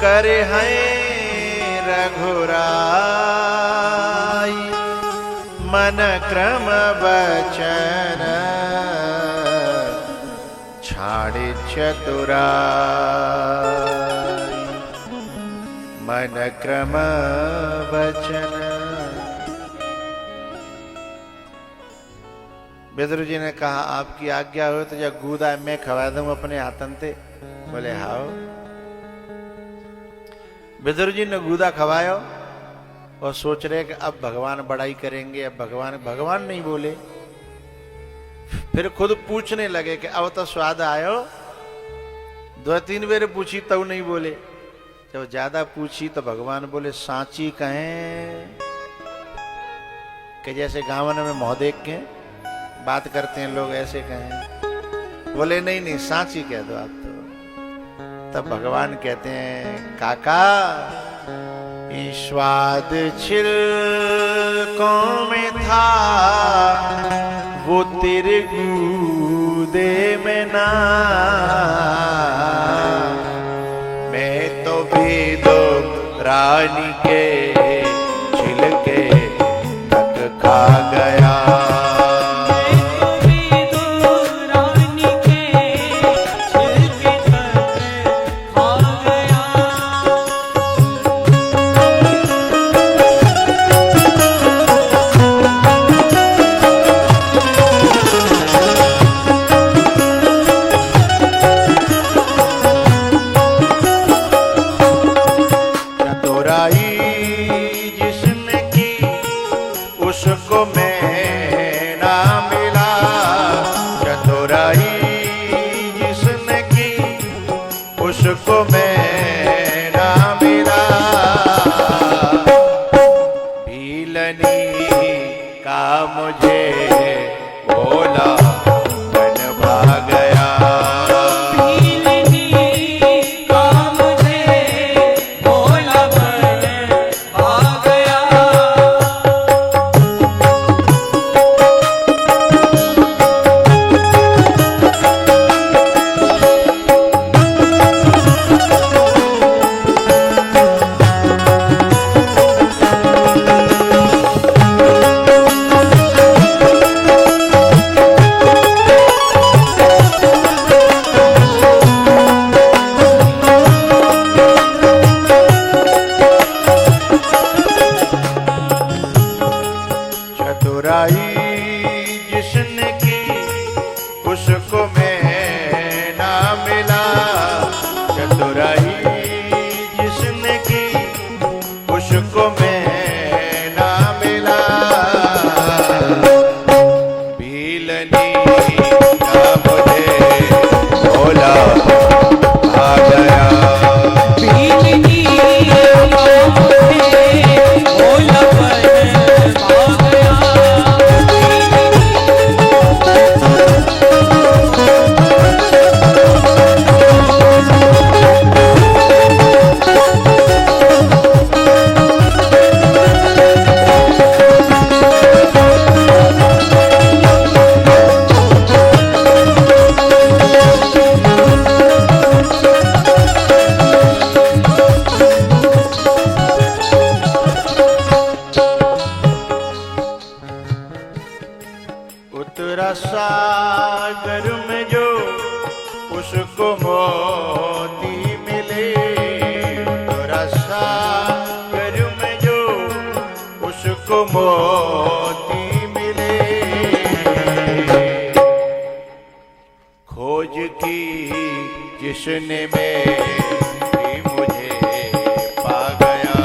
करि है रघुराई, मन क्रम वचन छाड़े चतुराई, मन क्रम वचन। विदुर जी ने कहा, आपकी आज्ञा हो तो जब गूदा मैं खवा दूं अपने हाथन से। बोले हाओ। विदुर जी ने गूदा खवायो और सोच रहे कि अब भगवान बड़ाई करेंगे, अब भगवान नहीं बोले। फिर खुद पूछने लगे कि अब तो स्वाद आयो। 2-3 बेर पूछी तो नहीं बोले। जब ज्यादा पूछी तो भगवान बोले, सांची कहें कि जैसे गावन में मुंह देख के बात करते हैं लोग, ऐसे कहें। बोले नहीं नहीं, सांची कह दो आप तो। तब भगवान कहते हैं, काका ये स्वाद छिलकों में था, वो तेरे गूदे में ना। मैं तो भेदो रानी के छिलके तक खा गया। उसको मैं ना मिला, भीलनी का मुझे बोला मन भा गया। भीलनी का मुझे बोला मन भा गया। चतुराई जिसने की उसको मैं ना मिला। चतुराई जिसने की उसको मैं ना मिला। भीलनी का मुझे भोला आ गया। भीलनी का उतरा सागर में जो उसको मोती मिले, उतरा सागर में जो उसको मोती मिले, खोज की जिसने मेरी मुझे पा गया,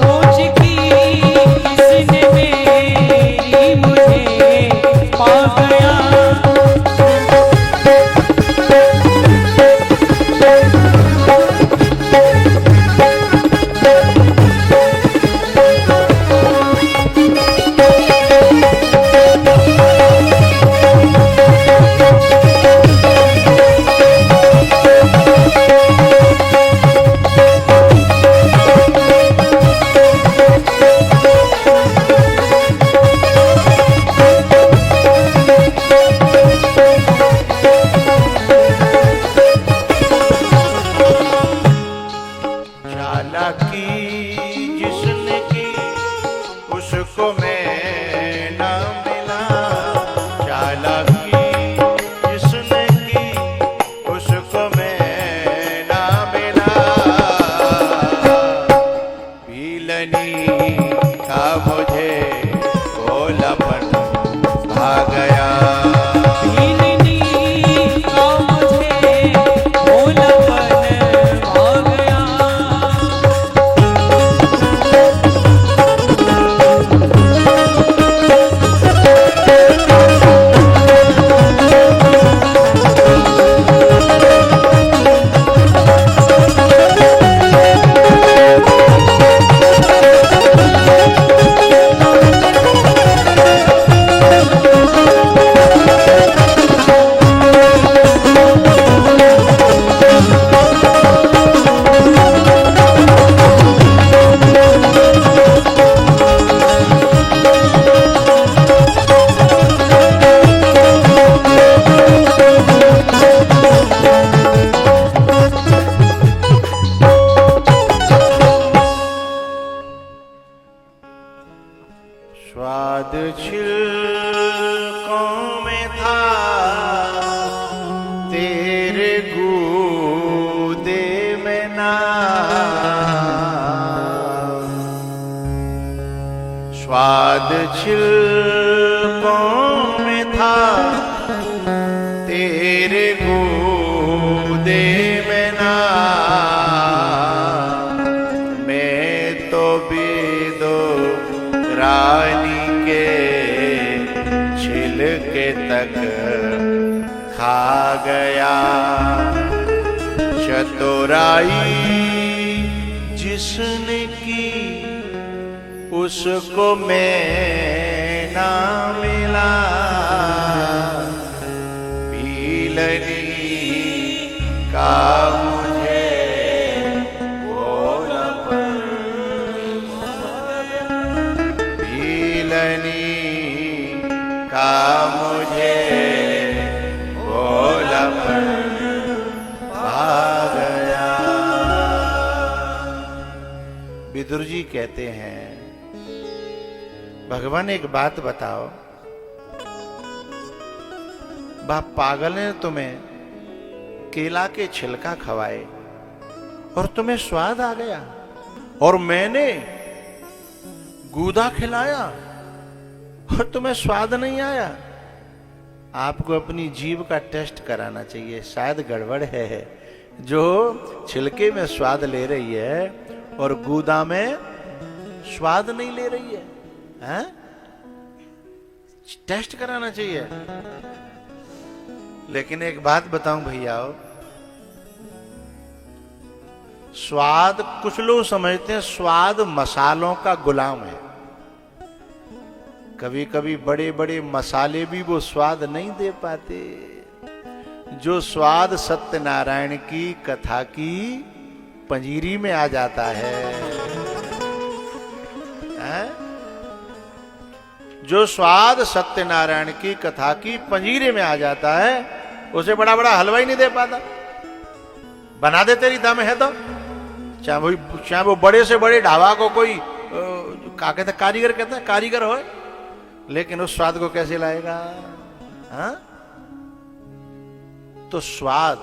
खोज की किसने मेरी मुझे पा गया। स्वाद छिलकों में था तेरे गूदे में नाम, स्वाद छिलकों में था तेरे गूदे में नाम, मैं तो बेदो रानी के छिलके तक खा गया, चतुराई जिसने की उसको मैं ना मिला, पीलनी का मुझे का मुझे भोलापन पा गया। विदुर जी कहते हैं, भगवान एक बात बताओ, बाप पागल ने तुम्हें केला के छिलका खवाए और तुम्हें स्वाद आ गया, और मैंने गूदा खिलाया और तुम्हें स्वाद नहीं आया। आपको अपनी जीभ का टेस्ट कराना चाहिए, शायद गड़बड़ है। जो छिलके में स्वाद ले रही है और गूदा में स्वाद नहीं ले रही है, हैं? टेस्ट कराना चाहिए। लेकिन एक बात बताऊं भैयाओ, स्वाद कुछ लोग समझते हैं स्वाद मसालों का गुलाम है। कभी कभी बड़े बड़े मसाले भी वो स्वाद नहीं दे पाते। जो स्वाद सत्यनारायण की कथा की पंजीरी में आ जाता है, जो स्वाद सत्यनारायण की कथा की पंजीरे में आ जाता है, उसे बड़ा बड़ा हलवाई नहीं दे पाता। बना दे तेरी दम है तो, चाहे वो बड़े से बड़े ढाबा को कोई क्या कहते कारीगर कहते हैं, कारीगर हो, लेकिन उस स्वाद को कैसे लाएगा? हाँ? तो स्वाद,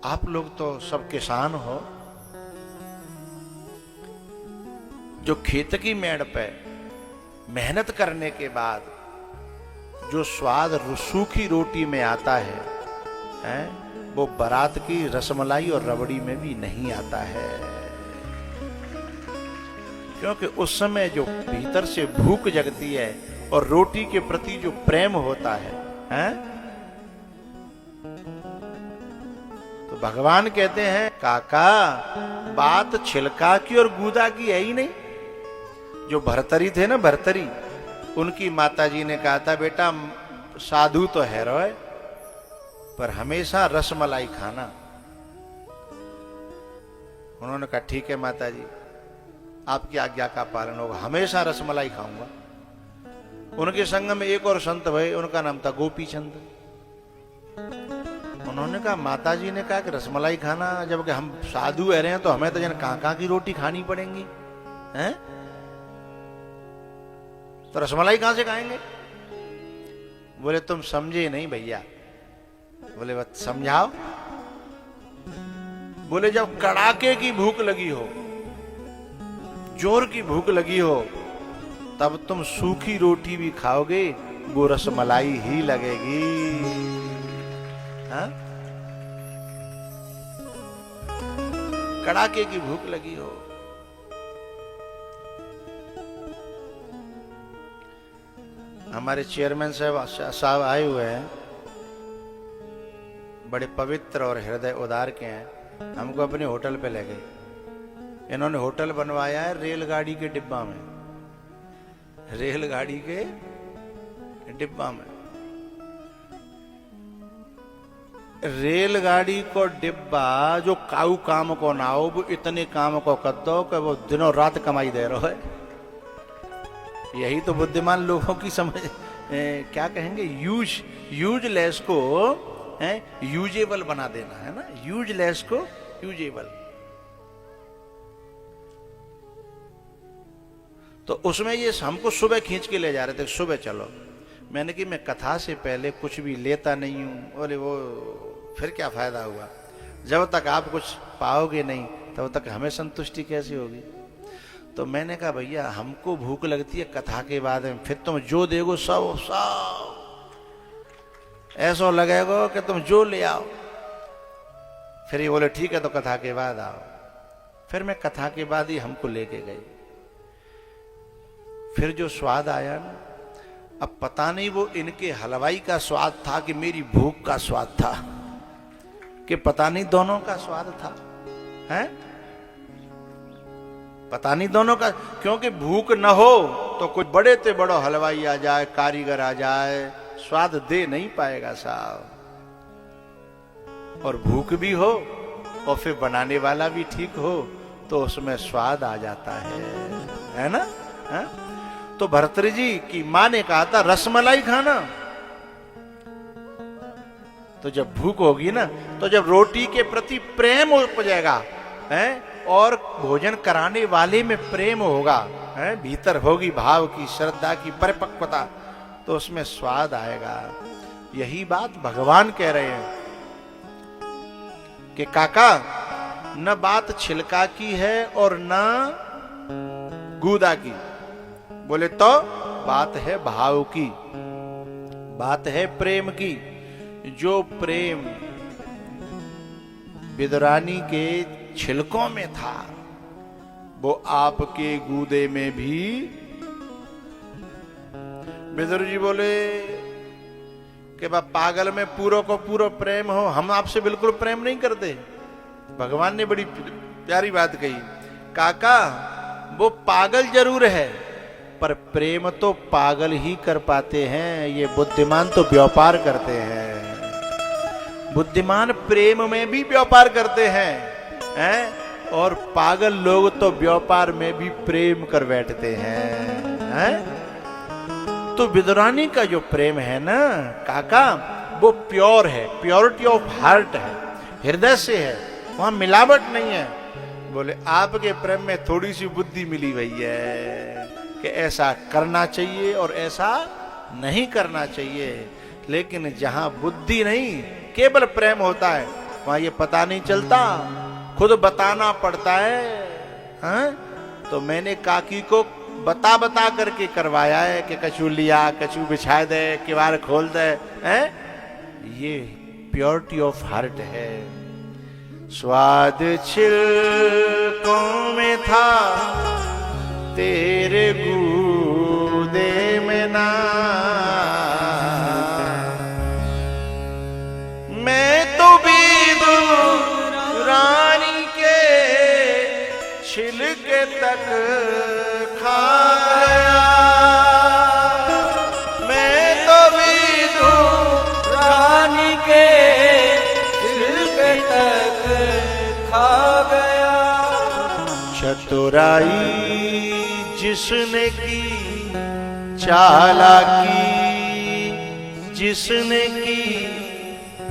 आप लोग तो सब किसान हो, जो खेत की मेड़ पे मेहनत करने के बाद जो स्वाद सूखी रोटी में आता है, वो बारात की रसमलाई और रबड़ी में भी नहीं आता है। क्योंकि उस समय जो भीतर से भूख जगती है और रोटी के प्रति जो प्रेम होता है? तो भगवान कहते हैं काका, बात छिलका की और गूदा की है ही नहीं। जो भरतरी थे ना, भरतरी, उनकी माताजी ने कहा था बेटा साधु तो है रोए, पर हमेशा रसमलाई खाना। उन्होंने कहा ठीक है माताजी, आपकी आज्ञा का पालन होगा, हमेशा रसमलाई खाऊंगा। उनके संग में एक और संत भाई, उनका नाम था गोपी चंद। उन्होंने कहा माताजी ने कहा कि रसमलाई खाना, जबकि हम साधु रह रहे हैं तो हमें तो जन काका की रोटी खानी पड़ेगी, हैं? तो रसमलाई कहां से खाएंगे? बोले तुम समझे नहीं भैया। बोले बस समझाओ। बोले जब कड़ाके की भूख लगी हो, जोर की भूख लगी हो, तब तुम सूखी रोटी भी खाओगे, वो रसमलाई ही लगेगी। हाँ? कड़ाके की भूख लगी हो। हमारे चेयरमैन साहब आए हुए हैं, बड़े पवित्र और हृदय उदार के हैं। हमको अपने होटल पे ले गए। इन्होंने होटल बनवाया है रेलगाड़ी के डिब्बा में, रेलगाड़ी के डिब्बा में। रेलगाड़ी को डिब्बा जो काऊ काम को ना हो, वो इतने काम को कर दो कि वो दिनों रात कमाई दे रहा है। यही तो बुद्धिमान लोगों की समझ, क्या कहेंगे, यूजलेस को यूजेबल बना देना है ना, यूजलेस को यूजेबल। तो उसमें ये हमको सुबह खींच के ले जा रहे थे, सुबह चलो। मैंने कि मैं कथा से पहले कुछ भी लेता नहीं हूं। बोले वो फिर क्या फायदा हुआ, जब तक आप कुछ पाओगे नहीं तब तक हमें संतुष्टि कैसी होगी। तो मैंने कहा भैया हमको भूख लगती है कथा के बाद में, फिर तुम जो देगो सब ऐसा लगेगा कि तुम जो ले आओ। फिर ये बोले ठीक है तो कथा के बाद आओ। फिर मैं कथा के बाद ही हमको लेके गई। फिर जो स्वाद आया ना, अब पता नहीं वो इनके हलवाई का स्वाद था कि मेरी भूख का स्वाद था, कि पता नहीं दोनों का स्वाद था, हैं? पता नहीं दोनों का। क्योंकि भूख न हो तो कोई बड़े से बड़ो हलवाई आ जाए, कारीगर आ जाए, स्वाद दे नहीं पाएगा साहब। और भूख भी हो और फिर बनाने वाला भी ठीक हो तो उसमें स्वाद आ जाता है ना? है? तो भरतरी जी की मां ने कहा था रसमलाई खाना। तो जब भूख होगी ना, तो जब रोटी के प्रति प्रेम उपजेगा, है, और भोजन कराने वाले में प्रेम होगा, है, भीतर होगी भाव की, श्रद्धा की परिपक्वता, तो उसमें स्वाद आएगा। यही बात भगवान कह रहे हैं कि काका न बात छिलका की है और न गूदा की। बोले तो बात है भाव की, बात है प्रेम की। जो प्रेम विदुरानी के छिलकों में था वो आपके गूदे में भी। विदुर जी बोले कि बा पागल में पूरो को पूरो प्रेम हो, हम आपसे बिल्कुल प्रेम नहीं करते। भगवान ने बड़ी प्यारी बात कही, काका वो पागल जरूर है पर प्रेम तो पागल ही कर पाते हैं, ये बुद्धिमान तो व्यापार करते हैं। बुद्धिमान प्रेम में भी व्यापार करते हैं, और पागल लोग तो व्यापार में भी प्रेम कर बैठते हैं। तो विदुरानी का जो प्रेम है ना काका, वो प्योर है, प्योरिटी ऑफ हार्ट है, हृदय से है, वहां मिलावट नहीं है। बोले आपके प्रेम में थोड़ी सी बुद्धि मिली हुई है कि ऐसा करना चाहिए और ऐसा नहीं करना चाहिए। लेकिन जहां बुद्धि नहीं केवल प्रेम होता है, वहां ये पता नहीं चलता, खुद बताना पड़ता है। हाँ? तो मैंने काकी को बता बता करके करवाया है कि कछू लिया, कछू बिछा दे, किवाड़ खोल दे। हैं? ये प्योरिटी ऑफ हार्ट है। स्वाद छिलकों में था, तेरे गूदे में ना, मैं तो रानी के छिलके तक खा गया, मैं तो रानी के छिलके तक खा गया। चतुराई जिसने की, चालाकी जिसने की,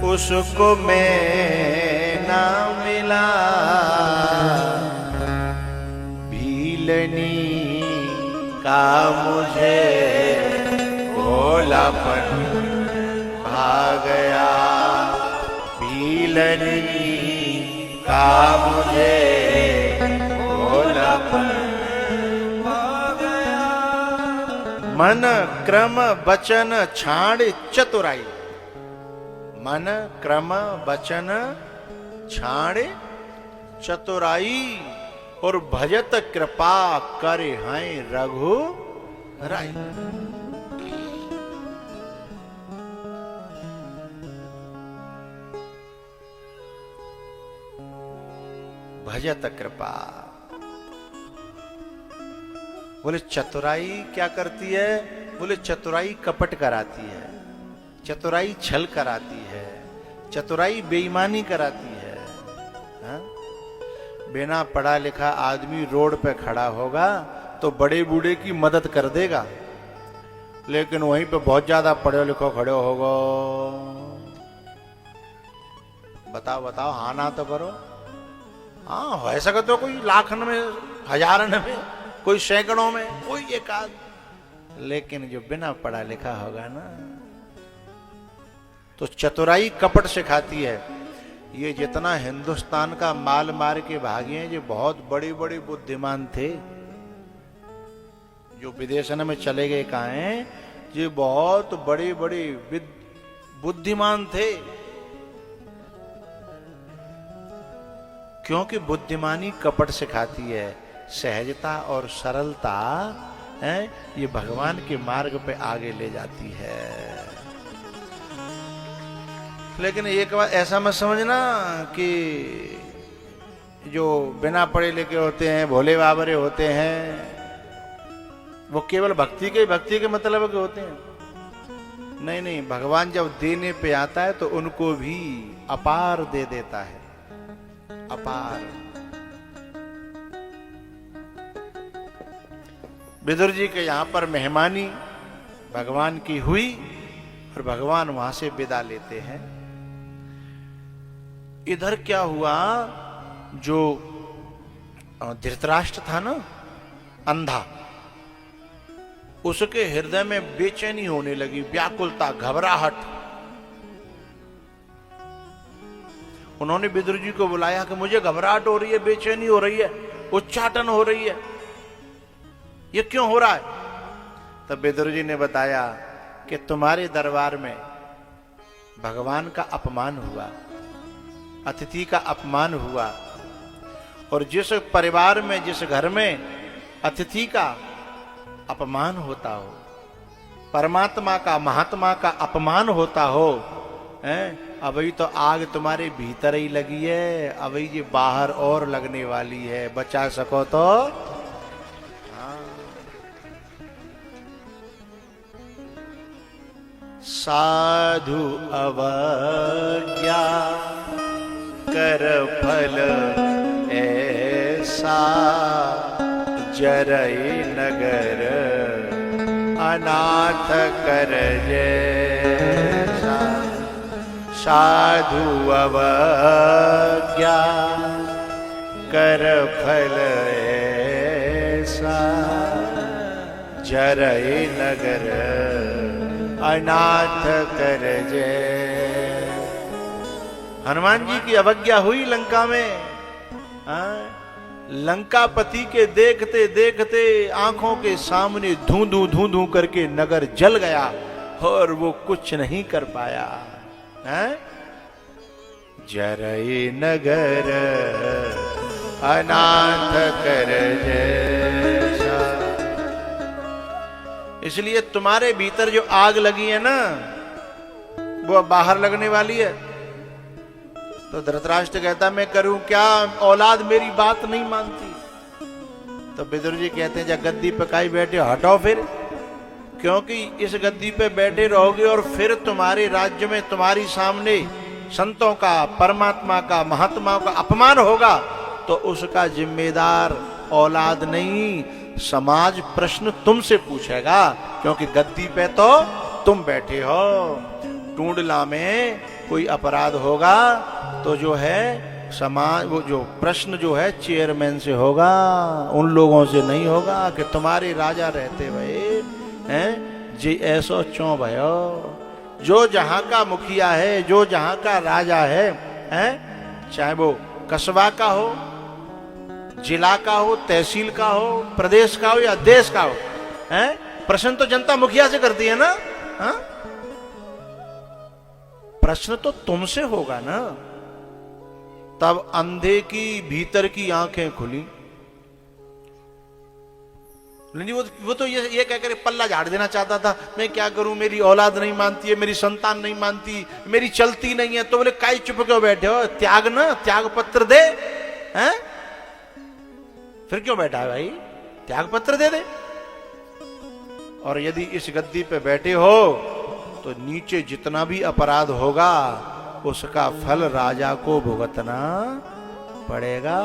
उसको मैं ना मिला। भीलनी का मुझे भोलापन भा गया, भीलनी का मुझे भोलापन भा गया। मन क्रम वचन छाड़ चतुराई, मन क्रम वचन छाड़ चतुराई, और भजत कृपा करे हैं रघु राई। भजत कृपा। बोले चतुराई क्या करती है? बोले चतुराई कपट कराती है, चतुराई छल कराती है, चतुराई बेईमानी कराती है। हा? बिना पढ़ा लिखा आदमी रोड पे खड़ा होगा तो बड़े बूढ़े की मदद कर देगा, लेकिन वहीं पे बहुत ज्यादा पढ़े लिखो खड़े होगो। बताओ बताओ, हाँ ना तो करो। हाँ हो सके तो कोई लाखन में, हजारन में, कोई सैकड़ों में, कोई एक आध, लेकिन जो बिना पढ़ा लिखा होगा ना, तो चतुराई कपट सिखाती है। ये जितना हिंदुस्तान का माल मार के भागे हैं, जो बहुत बड़े बड़े बुद्धिमान थे, जो विदेशन में चले गए कहाँ हैं, ये बहुत बड़े बड़े बुद्धिमान थे। क्योंकि बुद्धिमानी कपट सिखाती है, सहजता और सरलता है, ये भगवान के मार्ग पे आगे ले जाती है। लेकिन एक बात ऐसा मत समझना कि जो बिना पढ़े लिखे होते हैं, भोले बाबरे होते हैं, वो केवल भक्ति के मतलब के होते हैं। नहीं नहीं, भगवान जब देने पे आता है तो उनको भी अपार दे देता है, अपार। विदुर जी के यहां पर मेहमानी भगवान की हुई और भगवान वहां से विदा लेते हैं। इधर क्या हुआ, जो धृतराष्ट्र था ना, अंधा, उसके हृदय में बेचैनी होने लगी, व्याकुलता, घबराहट। उन्होंने विदुर जी को बुलाया कि मुझे घबराहट हो रही है, बेचैनी हो रही है, उच्चाटन हो रही है, ये क्यों हो रहा है? तब विदुर जी ने बताया कि तुम्हारे दरबार में भगवान का अपमान हुआ, अतिथि का अपमान हुआ, और जिस परिवार में, जिस घर में अतिथि का अपमान होता हो, परमात्मा का, महात्मा का अपमान होता हो, अभी तो आग तुम्हारे भीतर ही लगी है, अभी ये बाहर और लगने वाली है, बचा सको तो। साधु अवज्ञा कर फल ऐसा, जरई नगर अनाथ कर जैसा। साधु अवज्ञा कर फल ऐसा, जरए नगर अनाथ कर जय। हनुमान जी की अवज्ञा हुई लंका में। लंकापति के देखते देखते आंखों के सामने धू धू करके नगर जल गया और वो कुछ नहीं कर पाया। जरए नगर अनाथ कर जैसा। इसलिए तुम्हारे भीतर जो आग लगी है ना, वो अब बाहर लगने वाली है। तो धृतराष्ट्र कहता मैं करूं क्या, औलाद मेरी बात नहीं मानती। तो विदुर जी कहते हैं जब गद्दी पे काई बैठे हटाओ फिर, क्योंकि इस गद्दी पे बैठे रहोगे और फिर तुम्हारे राज्य में तुम्हारी सामने संतों का, परमात्मा का, महात्माओं का अपमान होगा तो उसका जिम्मेदार औलाद नहीं, समाज प्रश्न तुमसे पूछेगा, क्योंकि गद्दी पे तो तुम बैठे हो। टूंडला में कोई अपराध होगा तो जो है समाज, वो जो प्रश्न जो है चेयरमैन से होगा, उन लोगों से नहीं होगा कि तुम्हारे राजा रहते हुए हैं जी ऐसो चो भयो। जो जहां का मुखिया है, जो जहां का राजा है, चाहे वो कस्बा का हो, जिला का हो, तहसील का हो, प्रदेश का हो या देश का हो, प्रश्न तो जनता मुखिया से करती है ना। प्रश्न तो तुमसे होगा ना। तब अंधे की भीतर की आंखें खुली। नहीं वो तो ये कहकर पल्ला झाड़ देना चाहता था, मैं क्या करूं, मेरी औलाद नहीं मानती है, मेरी संतान नहीं मानती, मेरी चलती नहीं है। तो बोले काई चुप क्यों बैठे हो, त्याग ना, त्याग पत्र दे। हैं फिर क्यों बैठा है भाई, त्याग पत्र दे दे। और यदि इस गद्दी पे बैठे हो तो नीचे जितना भी अपराध होगा उसका फल राजा को भुगतना पड़ेगा।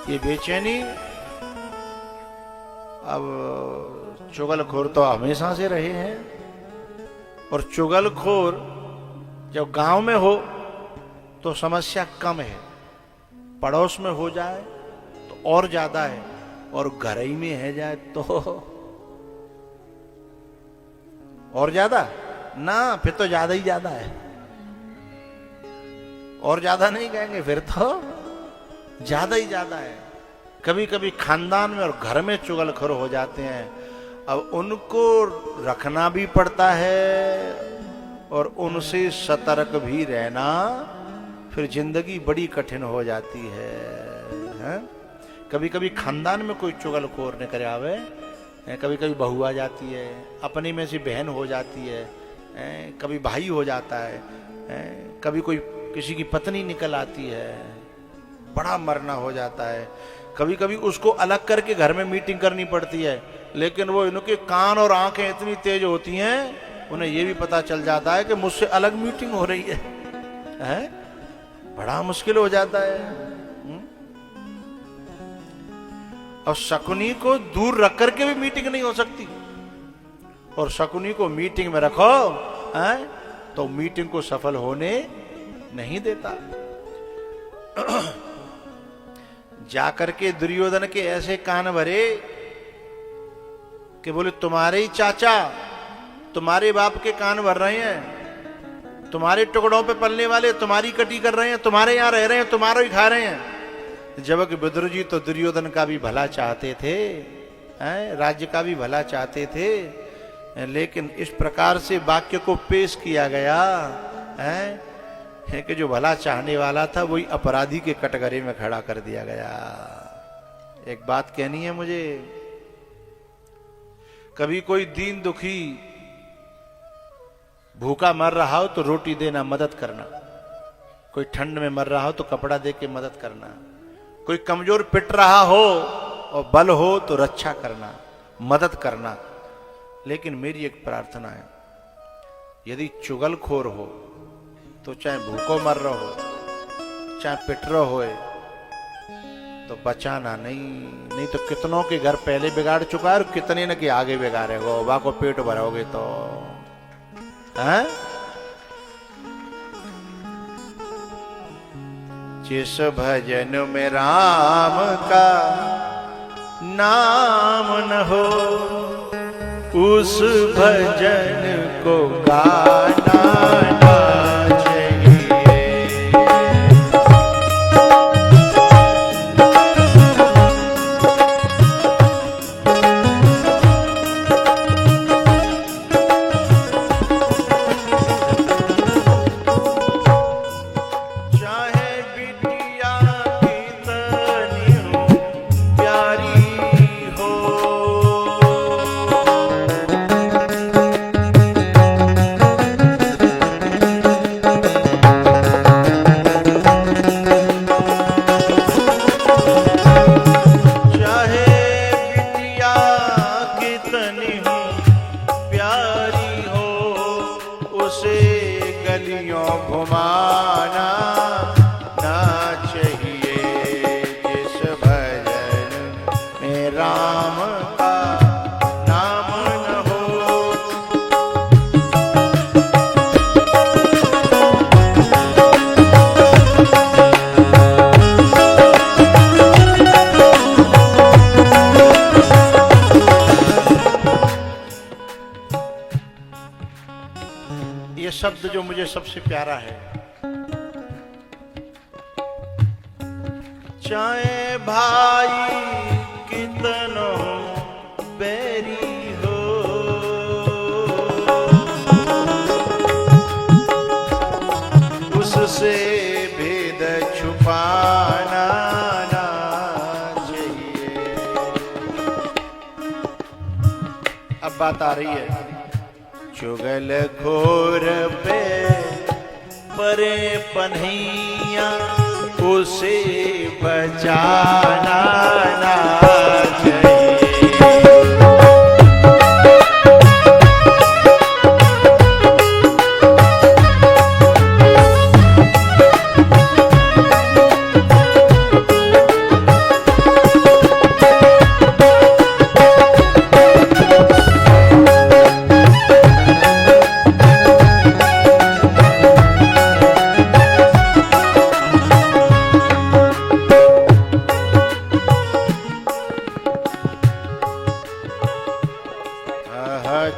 ये बेचैनी अब चुगलखोर तो हमेशा से रहे हैं, और चुगलखोर जब गांव में हो तो समस्या कम है, पड़ोस में हो जाए तो और ज्यादा है, और घर ही में है जाए तो और ज्यादा ना, फिर तो ज्यादा ही ज्यादा है। और ज्यादा नहीं कहेंगे, फिर तो ज्यादा ही ज्यादा है। कभी कभी खानदान में और घर में चुगलखोर हो जाते हैं। अब उनको रखना भी पड़ता है और उनसे सतर्क भी रहना, फिर जिंदगी बड़ी कठिन हो जाती है। कभी कभी खानदान में कोई चुगलखोर न करे आवे, कभी कभी बहू आ जाती है, अपने में से बहन हो जाती है, कभी भाई हो जाता है, कभी कोई किसी की पत्नी निकल आती है, बड़ा मरना हो जाता है। कभी कभी उसको अलग करके घर में मीटिंग करनी पड़ती है, लेकिन वो इनके कान और आंखें इतनी तेज होती हैं, उन्हें ये भी पता चल जाता है कि मुझसे अलग मीटिंग हो रही है। बड़ा मुश्किल हो जाता है। और शकुनी को दूर रख करके भी मीटिंग नहीं हो सकती, और शकुनी को मीटिंग में रखो तो मीटिंग को सफल होने नहीं देता। जाकर के दुर्योधन के ऐसे कान भरे कि बोले तुम्हारे ही चाचा तुम्हारे बाप के कान भर रहे हैं, तुम्हारे टुकड़ों पे पलने वाले तुम्हारी कटी कर रहे हैं, तुम्हारे यहां रह रहे हैं, तुम्हारा ही खा रहे हैं। जबकि विदुर जी तो दुर्योधन का भी भला चाहते थे, राज्य का भी भला चाहते थे, लेकिन इस प्रकार से वाक्य को पेश किया गया है कि जो भला चाहने वाला था वही अपराधी के कटघरे में खड़ा कर दिया गया। एक बात कहनी है मुझे, कभी कोई दीन दुखी भूखा मर रहा हो तो रोटी देना, मदद करना। कोई ठंड में मर रहा हो तो कपड़ा दे के मदद करना। कोई कमजोर पिट रहा हो और बल हो तो रक्षा करना, मदद करना। लेकिन मेरी एक प्रार्थना है, यदि चुगलखोर हो तो चाहे भूखो मर रहा हो, चाहे पिट रहा हो, तो बचाना नहीं तो कितनों के घर पहले बिगाड़ चुका है और कितने न के आगे बिगाड़ेगा। वह को पेट भरोगे तो हैं? जिस भजन में राम का नाम न हो उस भजन को गाना ना चाहिए। चाहे बिटिया कितनी हो प्यारी हो, चाहे बिटिया कितनी हो प्यारी हो, उसे गलियों घुमाना ना चाहिए। जिस भजन में राम का नाम न हो, ये शब्द जो मुझे सबसे प्यारा है, चाहे भाई कितनो बैरी हो, उससे भेद छुपाना ना चाहिए। अब बात आ रही है, चुगलखोर पे परे पन्हैया, उसे बचाना ना चाहिए।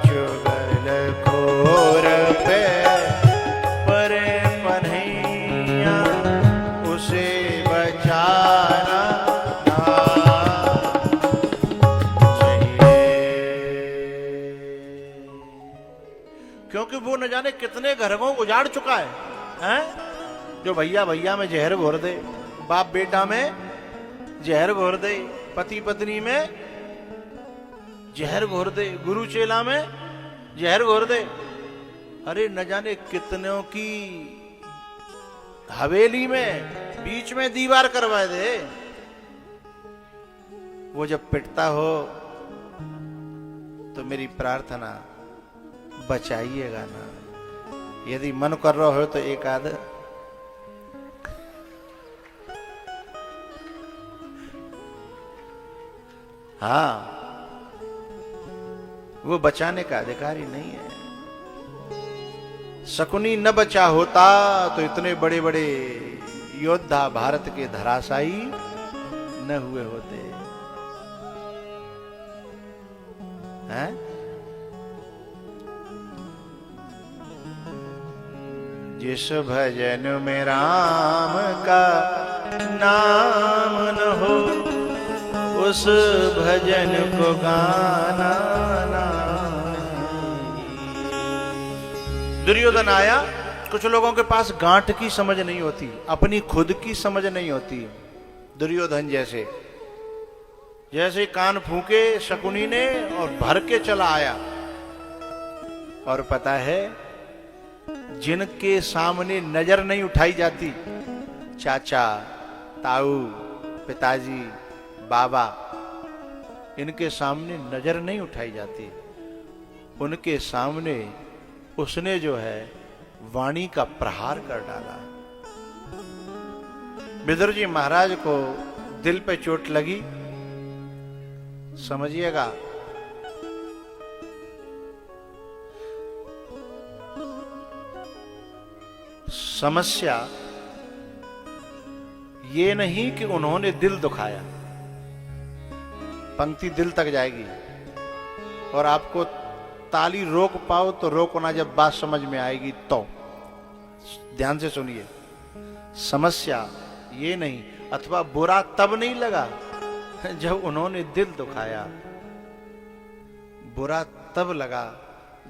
चुगलखोर पे परे पन्हैया, उसे बचाना ना चाहिए। क्योंकि वो न जाने कितने घरों को उजाड़ चुका है? जो भैया भैया में जहर घोर दे, बाप बेटा में जहर घोर दे, पति पत्नी में जहर घोर दे, गुरु चेला में जहर घोर दे। अरे न जाने कितनों की हवेली में बीच में दीवार करवा दे। वो जब पिटता हो तो मेरी प्रार्थना बचाइएगा ना। यदि मन कर रहा हो तो एक आध हाँ, वो बचाने का अधिकारी नहीं है। शकुनी न बचा होता तो इतने बड़े बड़े योद्धा भारत के धराशायी न हुए होते हैं। जिस भजन में राम का नाम न हो, उस भजन को गाना ना। दुर्योधन आया, कुछ लोगों के पास गांठ की समझ नहीं होती, अपनी खुद की समझ नहीं होती। दुर्योधन जैसे जैसे कान फूके शकुनी ने और भर के चला आया। और पता है, जिनके सामने नजर नहीं उठाई जाती, चाचा, ताऊ, पिताजी, बाबा, इनके सामने नजर नहीं उठाई जाती, उनके सामने उसने जो है वाणी का प्रहार कर डाला। विदुर जी महाराज को दिल पे चोट लगी, समझिएगा। समस्या ये नहीं कि उन्होंने दिल दुखाया, पंक्ति दिल तक जाएगी और आपको ताली रोक पाओ तो रोको ना, जब बात समझ में आएगी तो। ध्यान से सुनिए, समस्या ये नहीं, अथवा बुरा तब नहीं लगा जब उन्होंने दिल दुखाया, बुरा तब लगा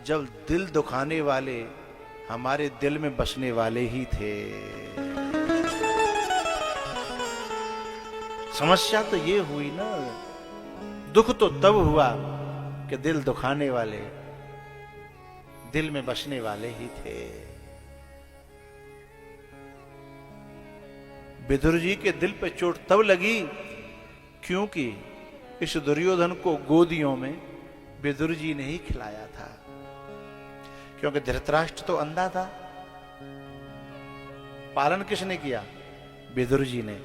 जब दिल दुखाने वाले हमारे दिल में बसने वाले ही थे। समस्या तो ये हुई ना, दुख तो तब हुआ कि दिल दुखाने वाले दिल में बसने वाले ही थे। विदुर जी के दिल पे चोट तब लगी क्योंकि इस दुर्योधन को गोदियों में विदुर जी ने ही खिलाया था। क्योंकि धृतराष्ट्र तो अंधा था, पालन किसने किया? विदुर जी ने।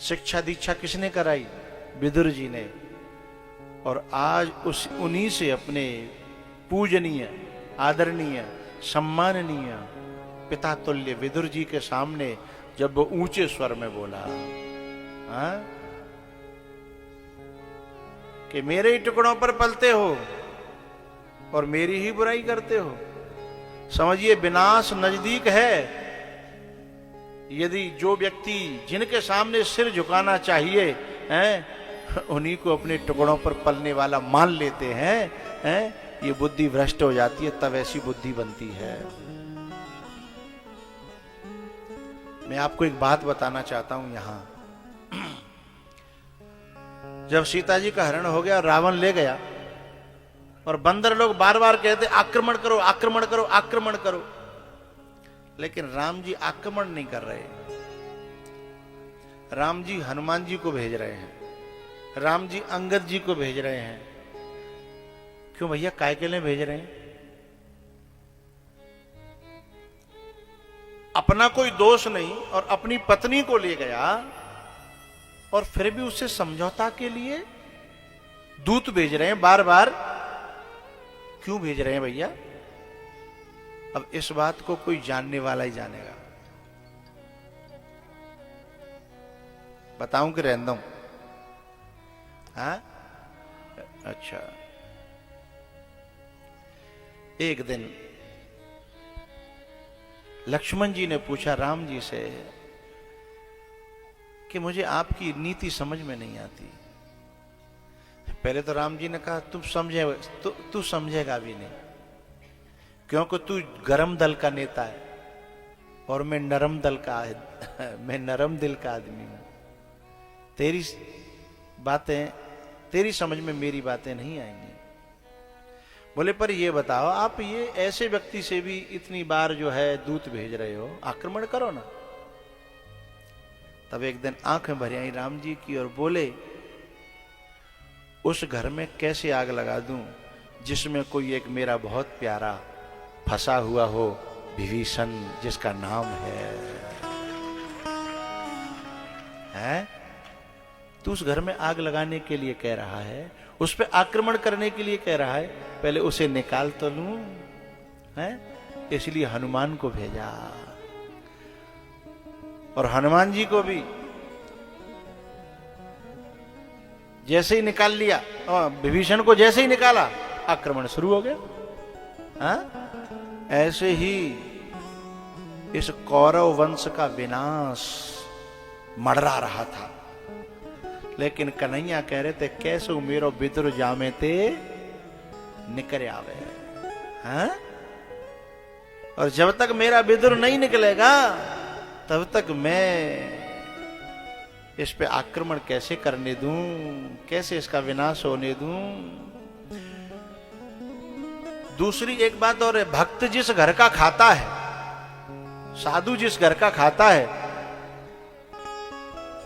शिक्षा दीक्षा किसने कराई? विदुर जी ने। और आज उन्हीं से अपने पूजनीय, आदरणीय, सम्माननीय पिता तुल्य विदुर जी के सामने जब वो ऊंचे स्वर में बोला, हाँ, कि मेरे ही टुकड़ों पर पलते हो और मेरी ही बुराई करते हो, समझिए विनाश नजदीक है। यदि जो व्यक्ति जिनके सामने सिर झुकाना चाहिए हैं, उन्हीं को अपने टुकड़ों पर पलने वाला मान लेते हैं, ये बुद्धि भ्रष्ट हो जाती है, तब ऐसी बुद्धि बनती है। मैं आपको एक बात बताना चाहता हूं यहां। जब सीता जी का हरण हो गया और रावण ले गया, और बंदर लोग बार बार कहते आक्रमण करो, आक्रमण करो, आक्रमण करो, लेकिन राम जी आक्रमण नहीं कर रहे। राम जी हनुमान जी को भेज रहे हैं, राम जी अंगद जी को भेज रहे हैं। क्यों भैया, काय के लिए भेज रहे हैं? अपना कोई दोष नहीं और अपनी पत्नी को ले गया, और फिर भी उससे समझौता के लिए दूत भेज रहे हैं बार बार। क्यों भेज रहे हैं भैया? अब इस बात को कोई जानने वाला ही जानेगा। बताऊं कि रहने दूं? हाँ, अच्छा। एक दिन लक्ष्मण जी ने पूछा राम जी से कि मुझे आपकी नीति समझ में नहीं आती। पहले तो राम जी ने कहा तू समझेगा भी नहीं, क्योंकि तू गरम दल का नेता है और मैं नरम दल का मैं नरम दिल का आदमी हूं। तेरी बातें, तेरी समझ में मेरी बातें नहीं आएंगी। बोले पर ये बताओ, आप ये ऐसे व्यक्ति से भी इतनी बार जो है दूत भेज रहे हो, आक्रमण करो ना। तब एक दिन आंखें भरी आई राम जी की और बोले, उस घर में कैसे आग लगा दूं जिसमें कोई एक मेरा बहुत प्यारा फंसा हुआ हो, विभीषण जिसका नाम है? तू उस घर में आग लगाने के लिए कह रहा है, उस पर आक्रमण करने के लिए कह रहा है, पहले उसे निकाल तो लूं, है? इसलिए हनुमान को भेजा। और हनुमान जी को भी जैसे ही निकाल लिया, और विभीषण को जैसे ही निकाला, आक्रमण शुरू हो गया। हाँ? ऐसे ही इस कौरव वंश का विनाश मडरा रहा था। लेकिन कन्हैया कह रहे थे, कैसे मेरो विदुर जामे ते निकल आवे। हाँ? और जब तक मेरा विदुर नहीं निकलेगा, तब तक मैं इस पे आक्रमण कैसे करने दूं, कैसे इसका विनाश होने दूं। दूसरी एक बात और है, भक्त जिस घर का खाता है, साधु जिस घर का खाता है,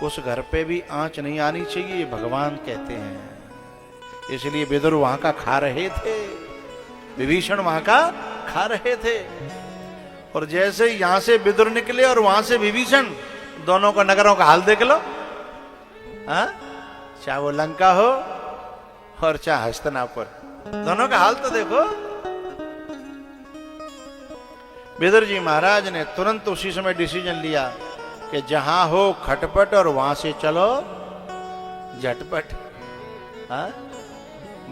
उस घर पे भी आंच नहीं आनी चाहिए, ये भगवान कहते हैं। इसलिए विदुर वहां का खा रहे थे, विभीषण वहां का खा रहे थे। और जैसे यहां से विदुर निकले और वहां से विभीषण, दोनों का नगरों का हाल देख लो। हाँ? चाहे वो लंका हो और चाहे हस्तिनापुर, दोनों का हाल तो देखो। विदुर जी महाराज ने तुरंत उसी समय डिसीजन लिया कि जहां हो खटपट और वहां से चलो झटपट। हाँ?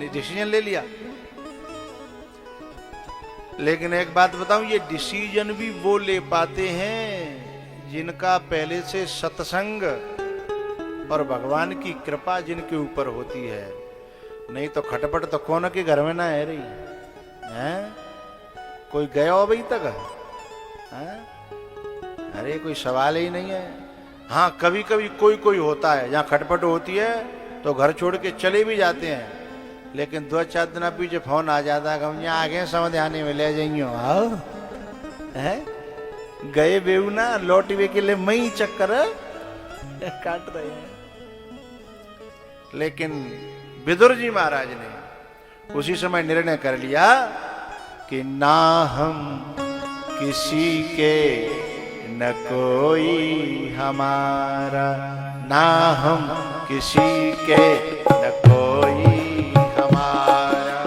डिसीजन ले लिया। लेकिन एक बात बताऊं, ये डिसीजन भी वो ले पाते हैं जिनका पहले से सत्संग और भगवान की कृपा जिनके ऊपर होती है। नहीं तो खटपट तो कौन के घर में ना है रही है। कोई गया हो अभी तक है? अरे कोई सवाल ही नहीं है। हाँ, कभी कभी कोई कोई होता है जहाँ खटपट होती है तो घर छोड़ के चले भी जाते हैं, लेकिन 2-4 दिन पीछे फोन आ जाता है, हम यहाँ आगे समझ आने में ले जाइयो आओ है। गए बेऊ ना लौटवे के लिए मई चक्कर काट रहे हैं। लेकिन विदुर जी महाराज ने उसी समय निर्णय कर लिया कि ना हम किसी के न कोई हमारा, ना हम किसी के न कोई हमारा।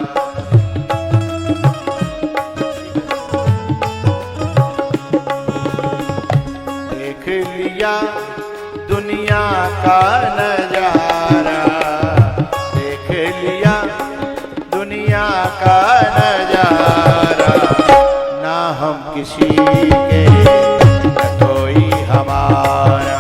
देख लिया दुनिया का नजारा, देख लिया दुनिया का नजारा, ना हम किसी के न कोई हमारा।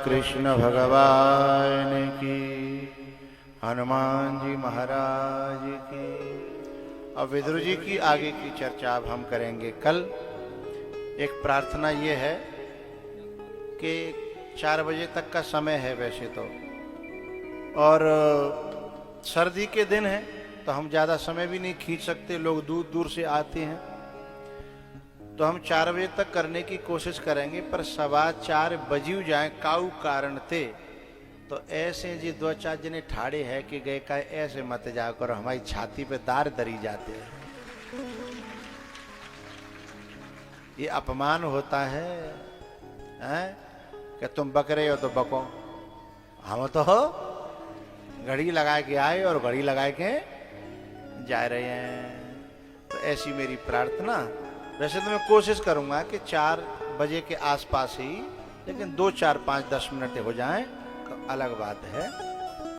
कृष्ण भगवान की, हनुमान जी महाराज की। अब विदुर जी की आगे की चर्चा अब हम करेंगे कल। एक प्रार्थना ये है कि 4 बजे तक का समय है वैसे तो, और सर्दी के दिन है तो हम ज़्यादा समय भी नहीं खींच सकते, लोग दूर दूर से आते हैं, तो हम 4 बजे तक करने की कोशिश करेंगे। पर 4:15 बजी जाए काऊ कारण थे तो ऐसे जी 2-4 जने ठाड़े है कि गए का ऐसे मत जाकर हमारी छाती पे दार दरी जाते हैं। ये अपमान होता है, कि तुम बक रहे हो तो बको, हम तो हो घड़ी लगा के आए और घड़ी लगा के जा रहे हैं। तो ऐसी मेरी प्रार्थना। वैसे तो मैं कोशिश करूंगा कि 4 बजे के आसपास ही, लेकिन 2, 4, 5, 10 मिनट हो जाएं तो अलग बात है।